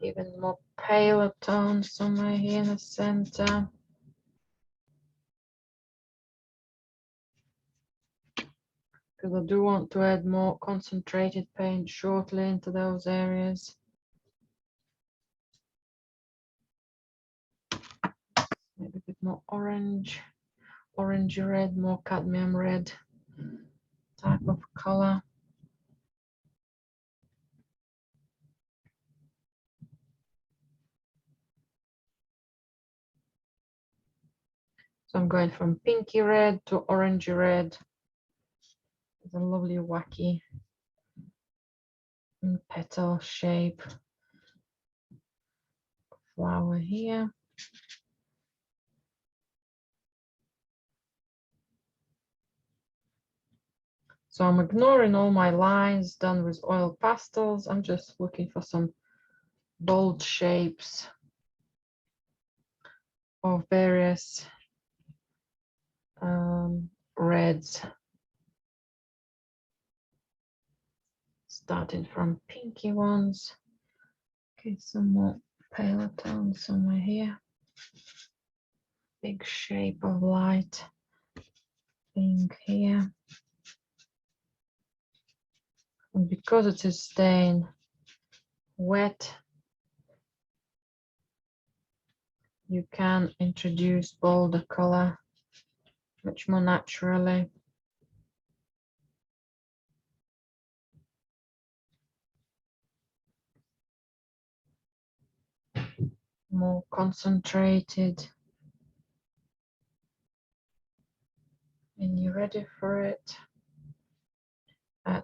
even more paler tone somewhere here in the center. Because I do want to add more concentrated paint shortly into those areas. Maybe a bit more orange, orangey red, more cadmium red type of color. So I'm going from pinky red to orangey red. It's a lovely wacky petal shape flower here. So I'm ignoring all my lines done with oil pastels. I'm just looking for some bold shapes of various reds, starting from pinky ones. Okay, some more paler tones somewhere here. Big shape of light pink here. And because it is staying wet, you can introduce bolder color much more naturally. More concentrated. And you're ready for it.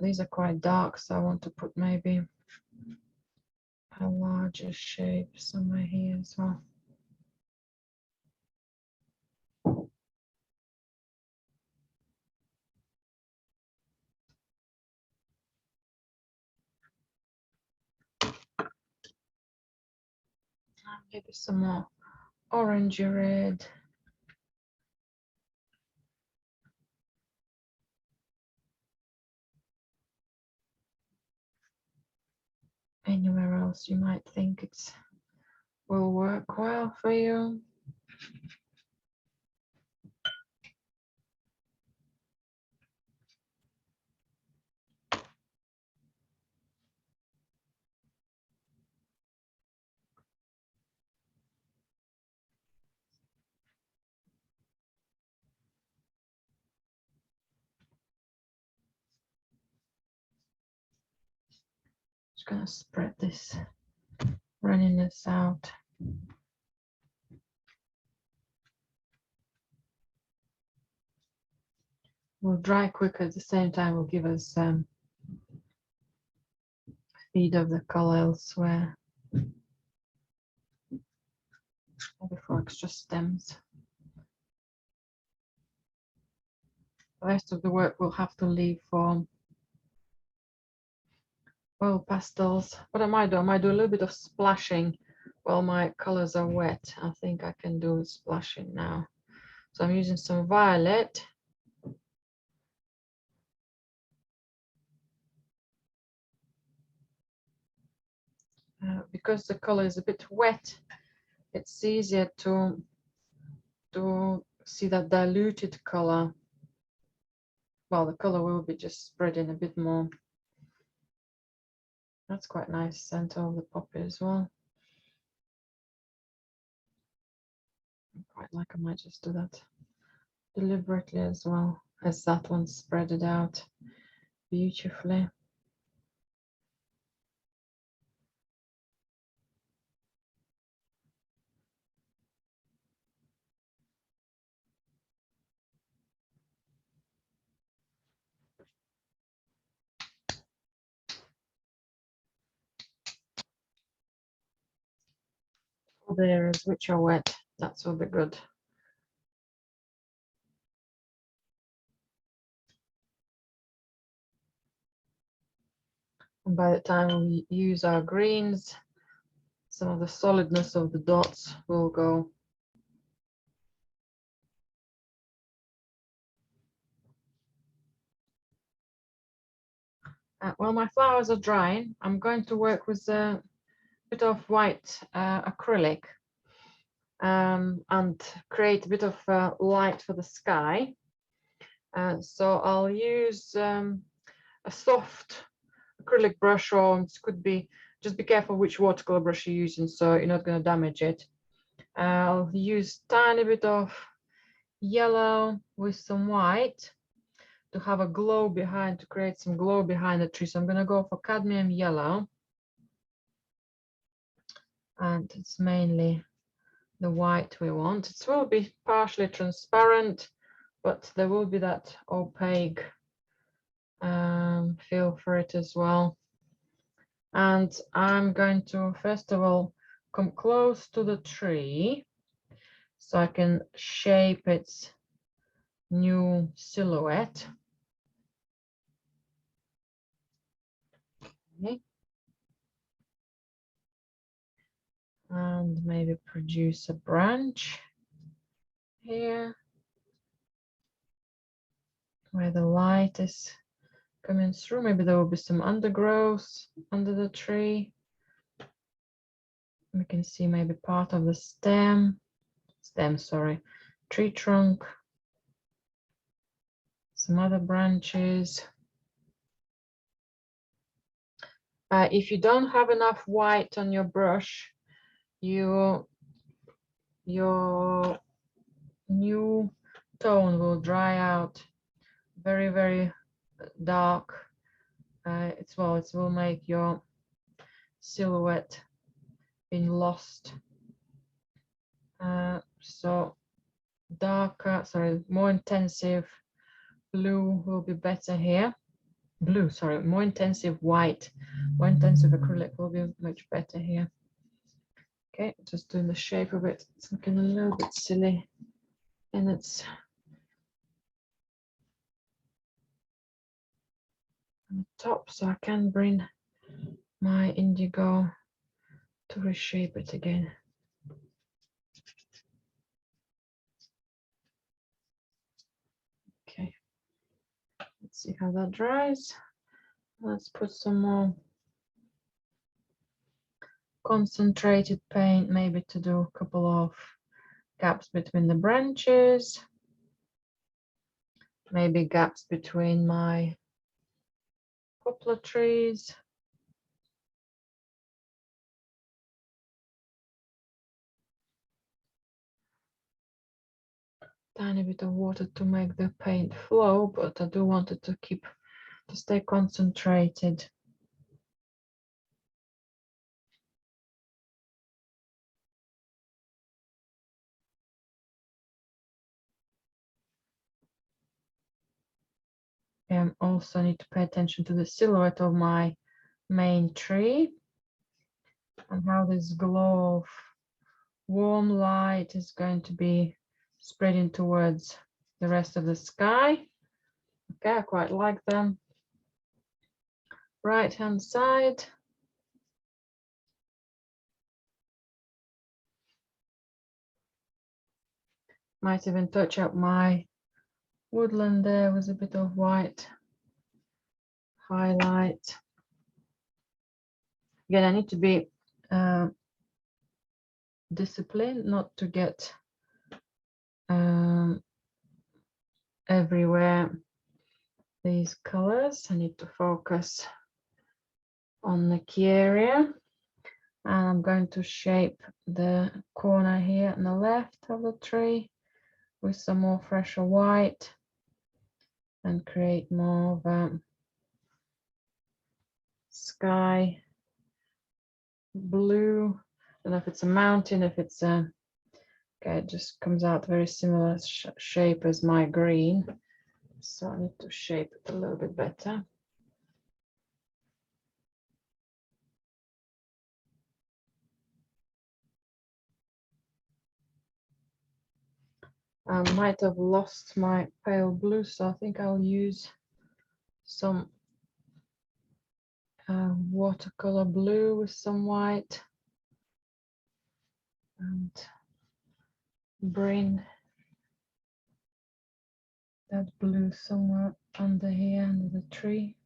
These are quite dark, so I want to put maybe a larger shape somewhere here as well. Maybe some more orangey red. Anywhere else you might think it will work well for you. Just gonna spread this, running this out. Will dry quicker at the same time, will give us feed of the color elsewhere. Maybe for extra stems. The rest of the work we'll have to leave for oil pastels. What I might do a little bit of splashing while my colors are wet. I think I can do splashing now. So I'm using some violet. Because the color is a bit wet, it's easier to see that diluted color. Well, the color will be just spreading a bit more. That's quite nice center of the poppy as well. Quite like I might just do that deliberately as well as that one spread it out beautifully. The areas which are wet, that will be good. And by the time we use our greens, some of the solidness of the dots will go. While my flowers are drying, I'm going to work with the bit of white acrylic and create a bit of light for the sky. So I'll use a soft acrylic brush, or it could be, just be careful which watercolor brush you're using so you're not going to damage it. I'll use tiny bit of yellow with some white to have a glow behind, to create some glow behind the tree. So I'm going to go for cadmium yellow, and it's mainly the white we want. It will be partially transparent, but there will be that opaque feel for it as well. And I'm going to first of all come close to the tree so I can shape its new silhouette. Okay. And maybe produce a branch here where the light is coming through. Maybe there will be some undergrowth under the tree. We can see maybe part of the tree trunk, some other branches. If you don't have enough white on your brush, your new tone will dry out very, very dark. It will make your silhouette being lost. So darker, more intensive blue will be better here. More intensive white, more intensive acrylic will be much better here. Okay, just doing the shape of it. It's looking a little bit silly in its top, so I can bring my indigo to reshape it again. Okay, let's see how that dries. Let's put some more concentrated paint, maybe to do a couple of gaps between the branches, maybe gaps between my poplar trees. Tiny bit of water to make the paint flow, but I do want it to stay concentrated. Also need to pay attention to the silhouette of my main tree and how this glow of warm light is going to be spreading towards the rest of the sky. Okay, I quite like them. Right hand side. Might even touch up my woodland there with a bit of white highlight. Again, I need to be disciplined not to get everywhere these colors. I need to focus on the key area, and I'm going to shape the corner here on the left of the tree with some more fresher white and create more of a sky blue. I don't know if it's a mountain, if it's a, okay, it just comes out very similar shape as my green, so I need to shape it a little bit better. I might have lost my pale blue, so I think I'll use some watercolor blue with some white and bring that blue somewhere under here, under the tree.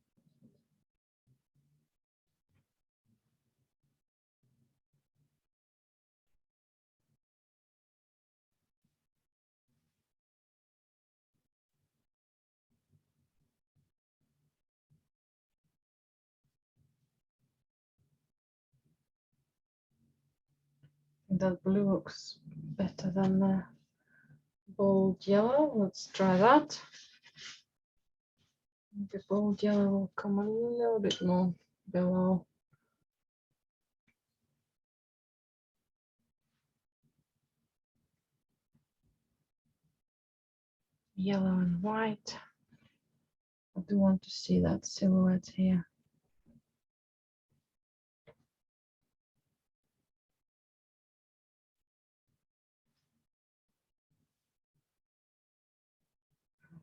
That blue looks better than the bold yellow. Let's try that. The bold yellow will come a little bit more below. Yellow and white. I do want to see that silhouette here.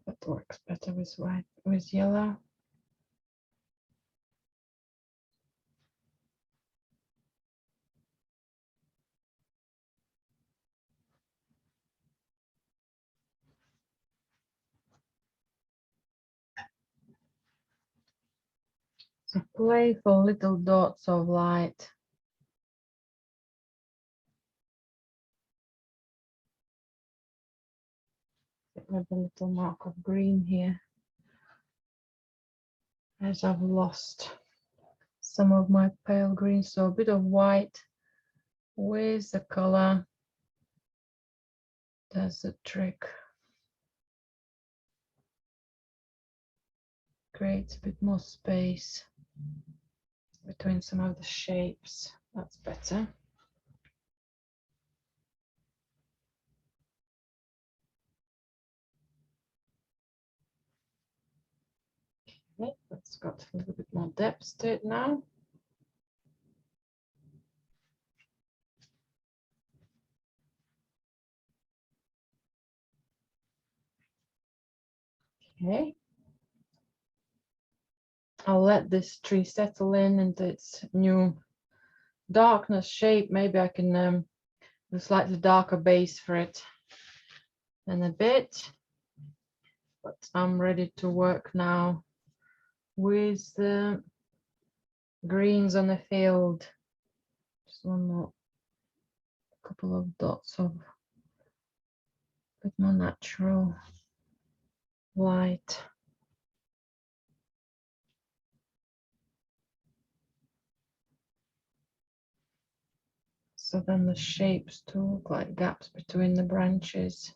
That works better with white, with yellow. So playful little dots of light. Maybe a little mark of green here, as I've lost some of my pale green. So a bit of white with the color does the trick. Creates a bit more space between some of the shapes. That's better. Okay, that's got a little bit more depth to it now. Okay. I'll let this tree settle in into its new darkness shape. Maybe I can do a slightly darker base for it in a bit. But I'm ready to work now with the greens on the field. Just one more, couple of dots of a bit more natural light. So then the shapes to look like gaps between the branches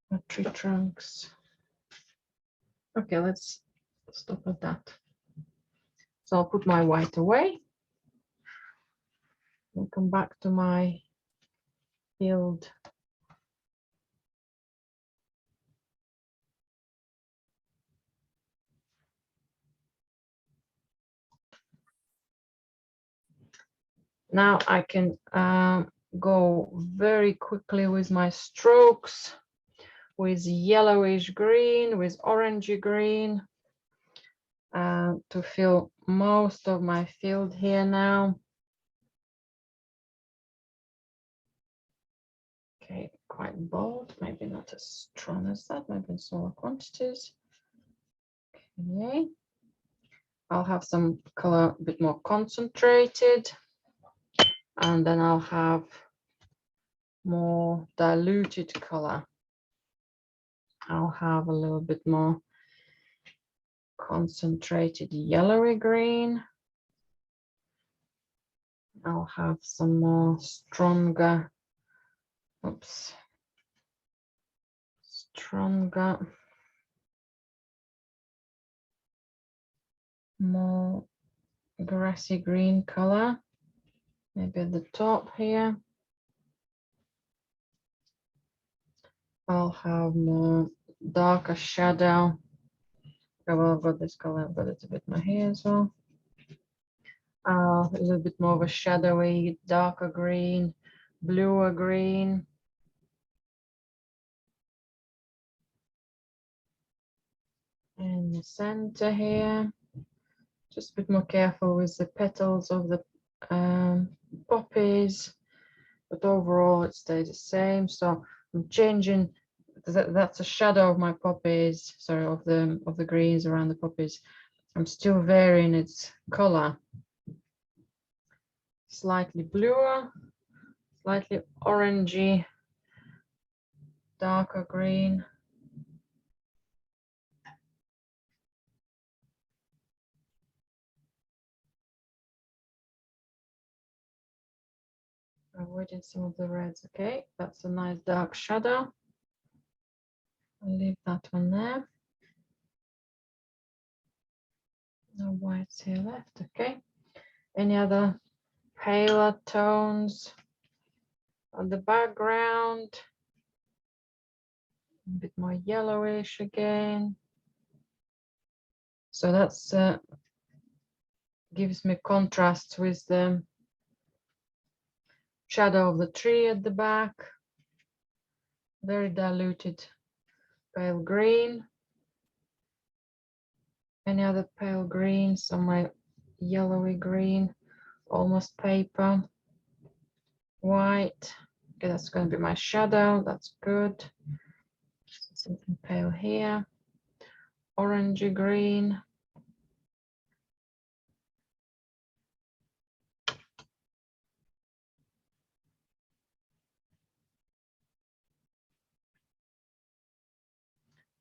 or tree trunks. Okay, let's stop at that. So I'll put my white away and come back to my field. Now I can go very quickly with my strokes, with yellowish green, with orangey green, to fill most of my field here now. Okay, quite bold, maybe not as strong as that, maybe in smaller quantities. Okay, I'll have some color a bit more concentrated, and then I'll have more diluted color. I'll have a little bit more concentrated yellowy green. I'll have some more stronger, more grassy green color, maybe at the top here. I'll have more darker shadow. Oh, well, I've got this color, I've got it a bit more here as well. A little bit more of a shadowy, darker green, bluer green. In the center here, just a bit more careful with the petals of the poppies, but overall it stays the same. So I'm changing. That's a shadow of my poppies, sorry, of the greens around the poppies. I'm still varying its color. Slightly bluer, slightly orangey, darker green. Avoiding some of the reds. Okay, that's a nice dark shadow. I'll leave that one there. No whites here left. Okay. Any other paler tones on the background? A bit more yellowish again. So that's gives me contrast with the shadow of the tree at the back. Very diluted pale green. Any other pale green? Somewhere yellowy green, almost paper. White. Okay, that's going to be my shadow. That's good. Something pale here. Orangey green.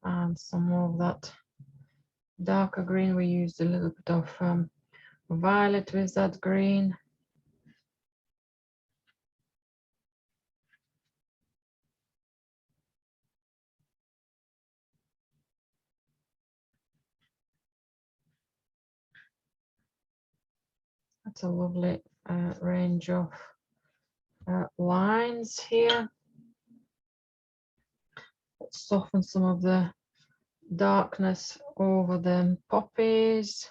And some more of that darker green. We used a little bit of violet with that green. That's a lovely range of lines here. Let's soften some of the darkness over the poppies.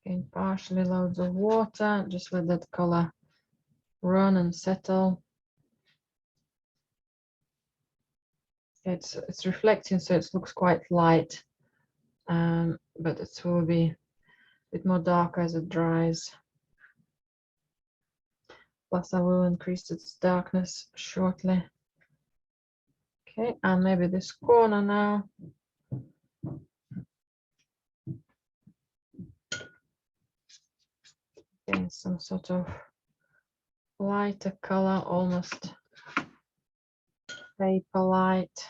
In partially loads of water, just let that color run and settle. It's reflecting, so it looks quite light, but it will be a bit more dark as it dries. Plus I will increase its darkness shortly. Okay, and maybe this corner now. Getting some sort of lighter color, almost paper light.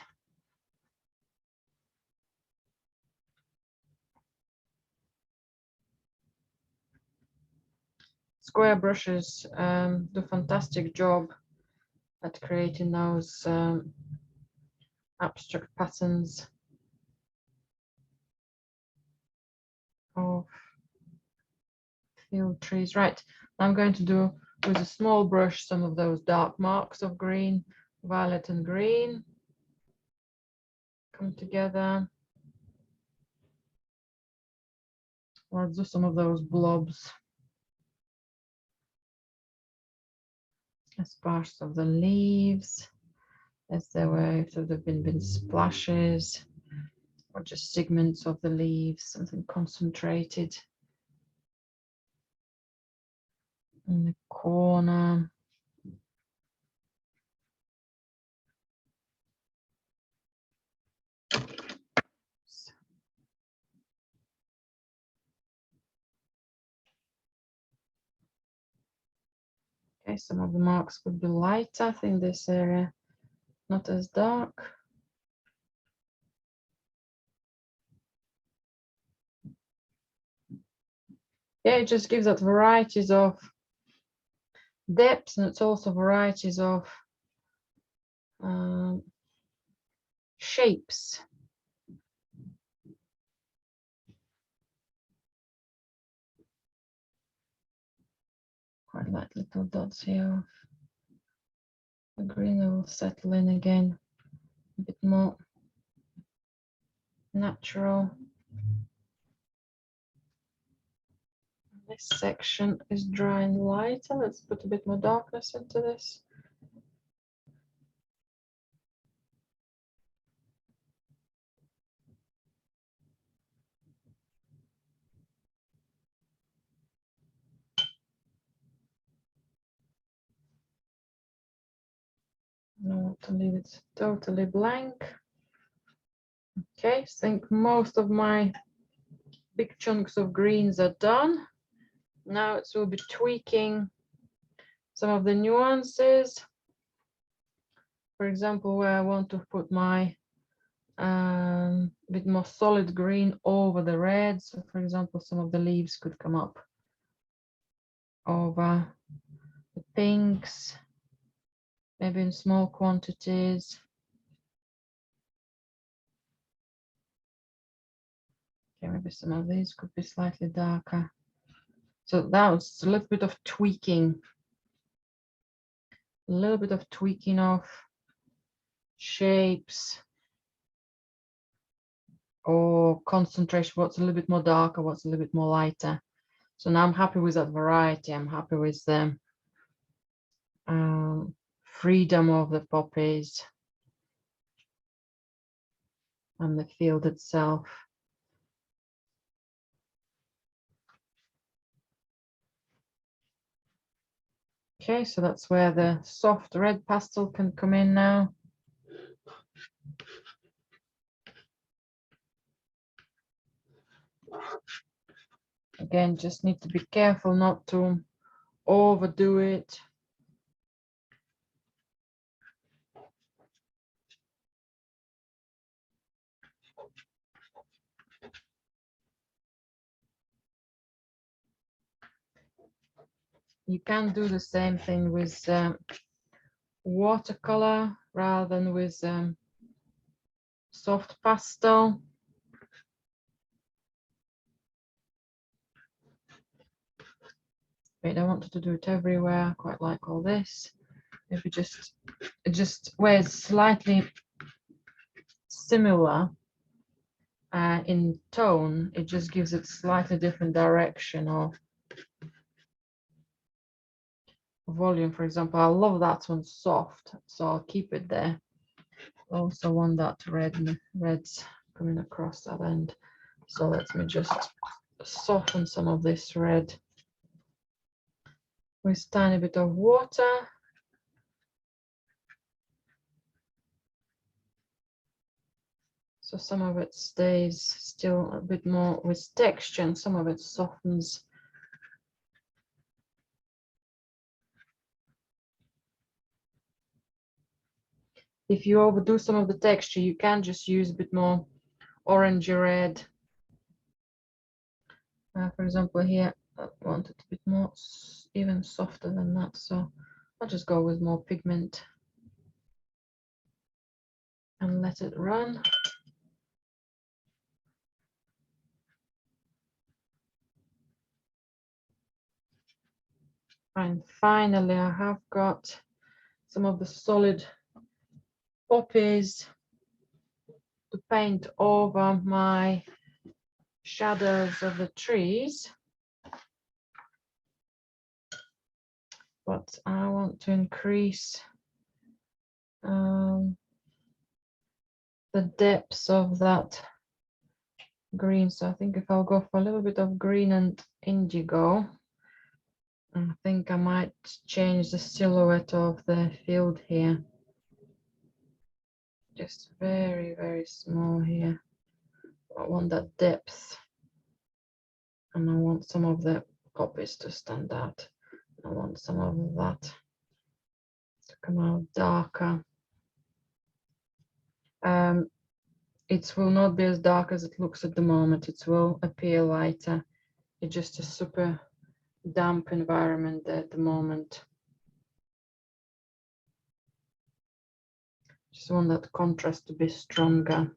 Square brushes do a fantastic job at creating those abstract patterns of field trees. Right, I'm going to do with a small brush some of those dark marks of green, violet and green come together. Let's do some of those blobs as parts of the leaves, as there were, if there have been splashes or just segments of the leaves, something concentrated in the corner. Okay, some of the marks could be lighter. I think this area not as dark. Yeah, it just gives that varieties of depths, and it's also varieties of shapes. Quite like little dots here. The green will settle in again, a bit more natural. This section is drying lighter. Let's put a bit more darkness into this. I want to leave it totally blank. Okay, I think most of my big chunks of greens are done. Now it will be tweaking some of the nuances. For example, where I want to put my bit more solid green over the red. So for example, some of the leaves could come up over the pinks, maybe in small quantities. Okay, maybe some of these could be slightly darker. So that was a little bit of tweaking, a little bit of tweaking of shapes or concentration, what's a little bit more darker, what's a little bit more lighter. So now I'm happy with that variety. I'm happy with the freedom of the poppies and the field itself. Okay, so that's where the soft red pastel can come in now. Again, just need to be careful not to overdo it. You can do the same thing with watercolor rather than with soft pastel. Wait, I wanted to do it everywhere. I quite like all this. Maybe just where it's slightly similar in tone, it just gives it slightly different direction or volume. For example, I love that one soft, so I'll keep it there. Also want that red's coming across that end, so let me just soften some of this red with a tiny bit of water. So some of it stays still a bit more with texture and some of it softens. If you overdo some of the texture, you can just use a bit more orangey red. For example, here I want it a bit more even softer than that, so I'll just go with more pigment and let it run. And finally, I have got some of the solid poppies to paint over my shadows of the trees. But I want to increase the depths of that green. So I think if I'll go for a little bit of green and indigo, I think I might change the silhouette of the field here. Just very, very small here. I want that depth. And I want some of the poppies to stand out. I want some of that to come out darker. It will not be as dark as it looks at the moment. It will appear lighter. It's just a super damp environment at the moment. Just want that contrast to be stronger.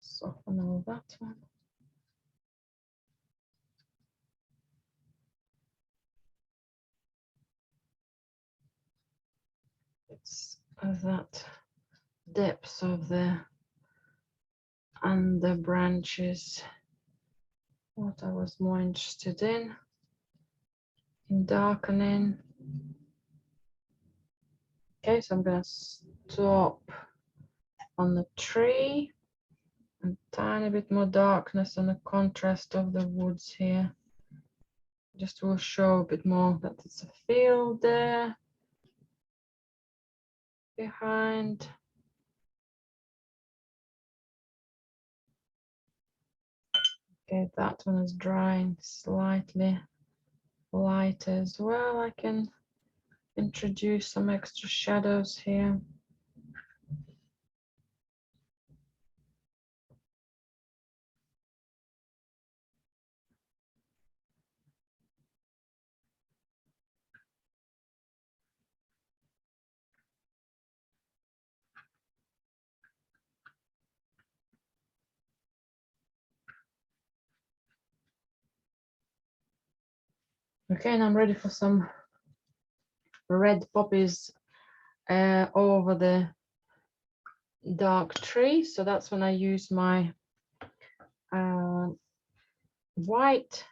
Soften all that one. It's that depth of the under branches what I was more interested in darkening. Okay, so I'm going to stop on the tree and tiny bit more darkness and the contrast of the woods here. Just will show a bit more that it's a field there behind. Okay, that one is drying slightly lighter as well. I can introduce some extra shadows here. Okay, and I'm ready for some red poppies over the dark tree. So that's when I use my white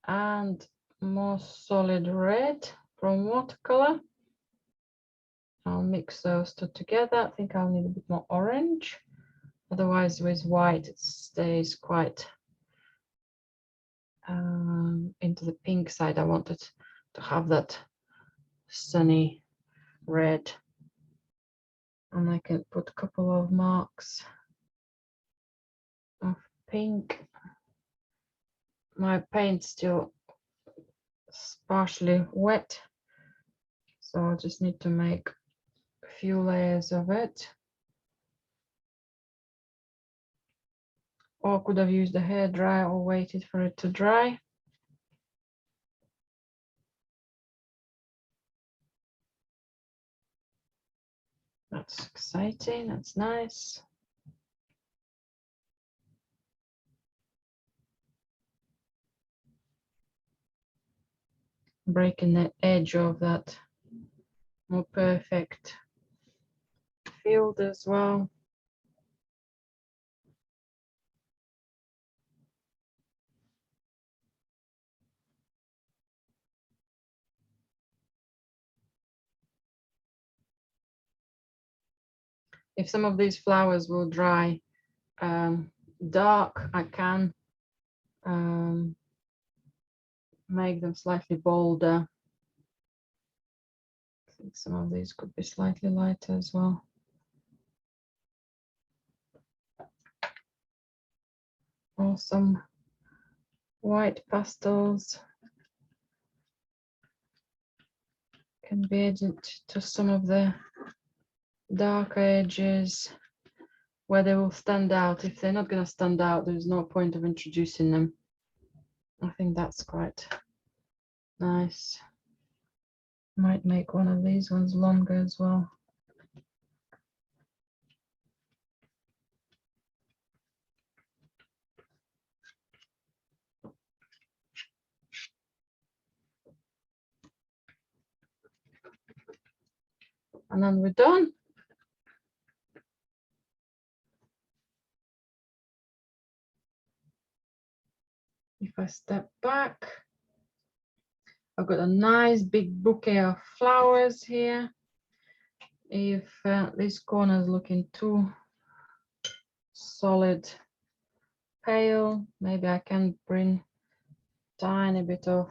and more solid red from Watercolour. I'll mix those two together. I think I'll need a bit more orange. Otherwise, with white, it stays quite into the pink side. I wanted to have that sunny red. And I can put a couple of marks of pink. My paint's still partially wet, so I just need to make a few layers of it. Or could have used a hairdryer or waited for it to dry. That's exciting, that's nice. Breaking the edge of that more perfect field as well. If some of these flowers will dry dark, I can make them slightly bolder. I think some of these could be slightly lighter as well. Or some white pastels can be added to some of the darker edges where they will stand out. If they're not going to stand out, there's no point of introducing them. I think that's quite nice. Might make one of these ones longer as well. And then we're done. If I step back, I've got a nice big bouquet of flowers here. If this corner is looking too solid pale, maybe I can bring tiny bit of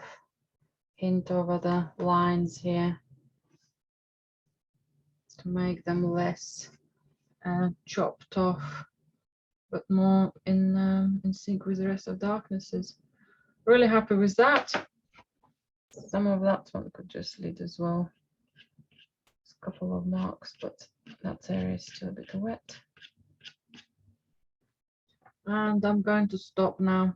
hint over the lines here to make them less chopped off, but more in sync with the rest of darknesses. Really happy with that. Some of that one could just lead as well. Just a couple of marks, but that area is still a bit wet. And I'm going to stop now.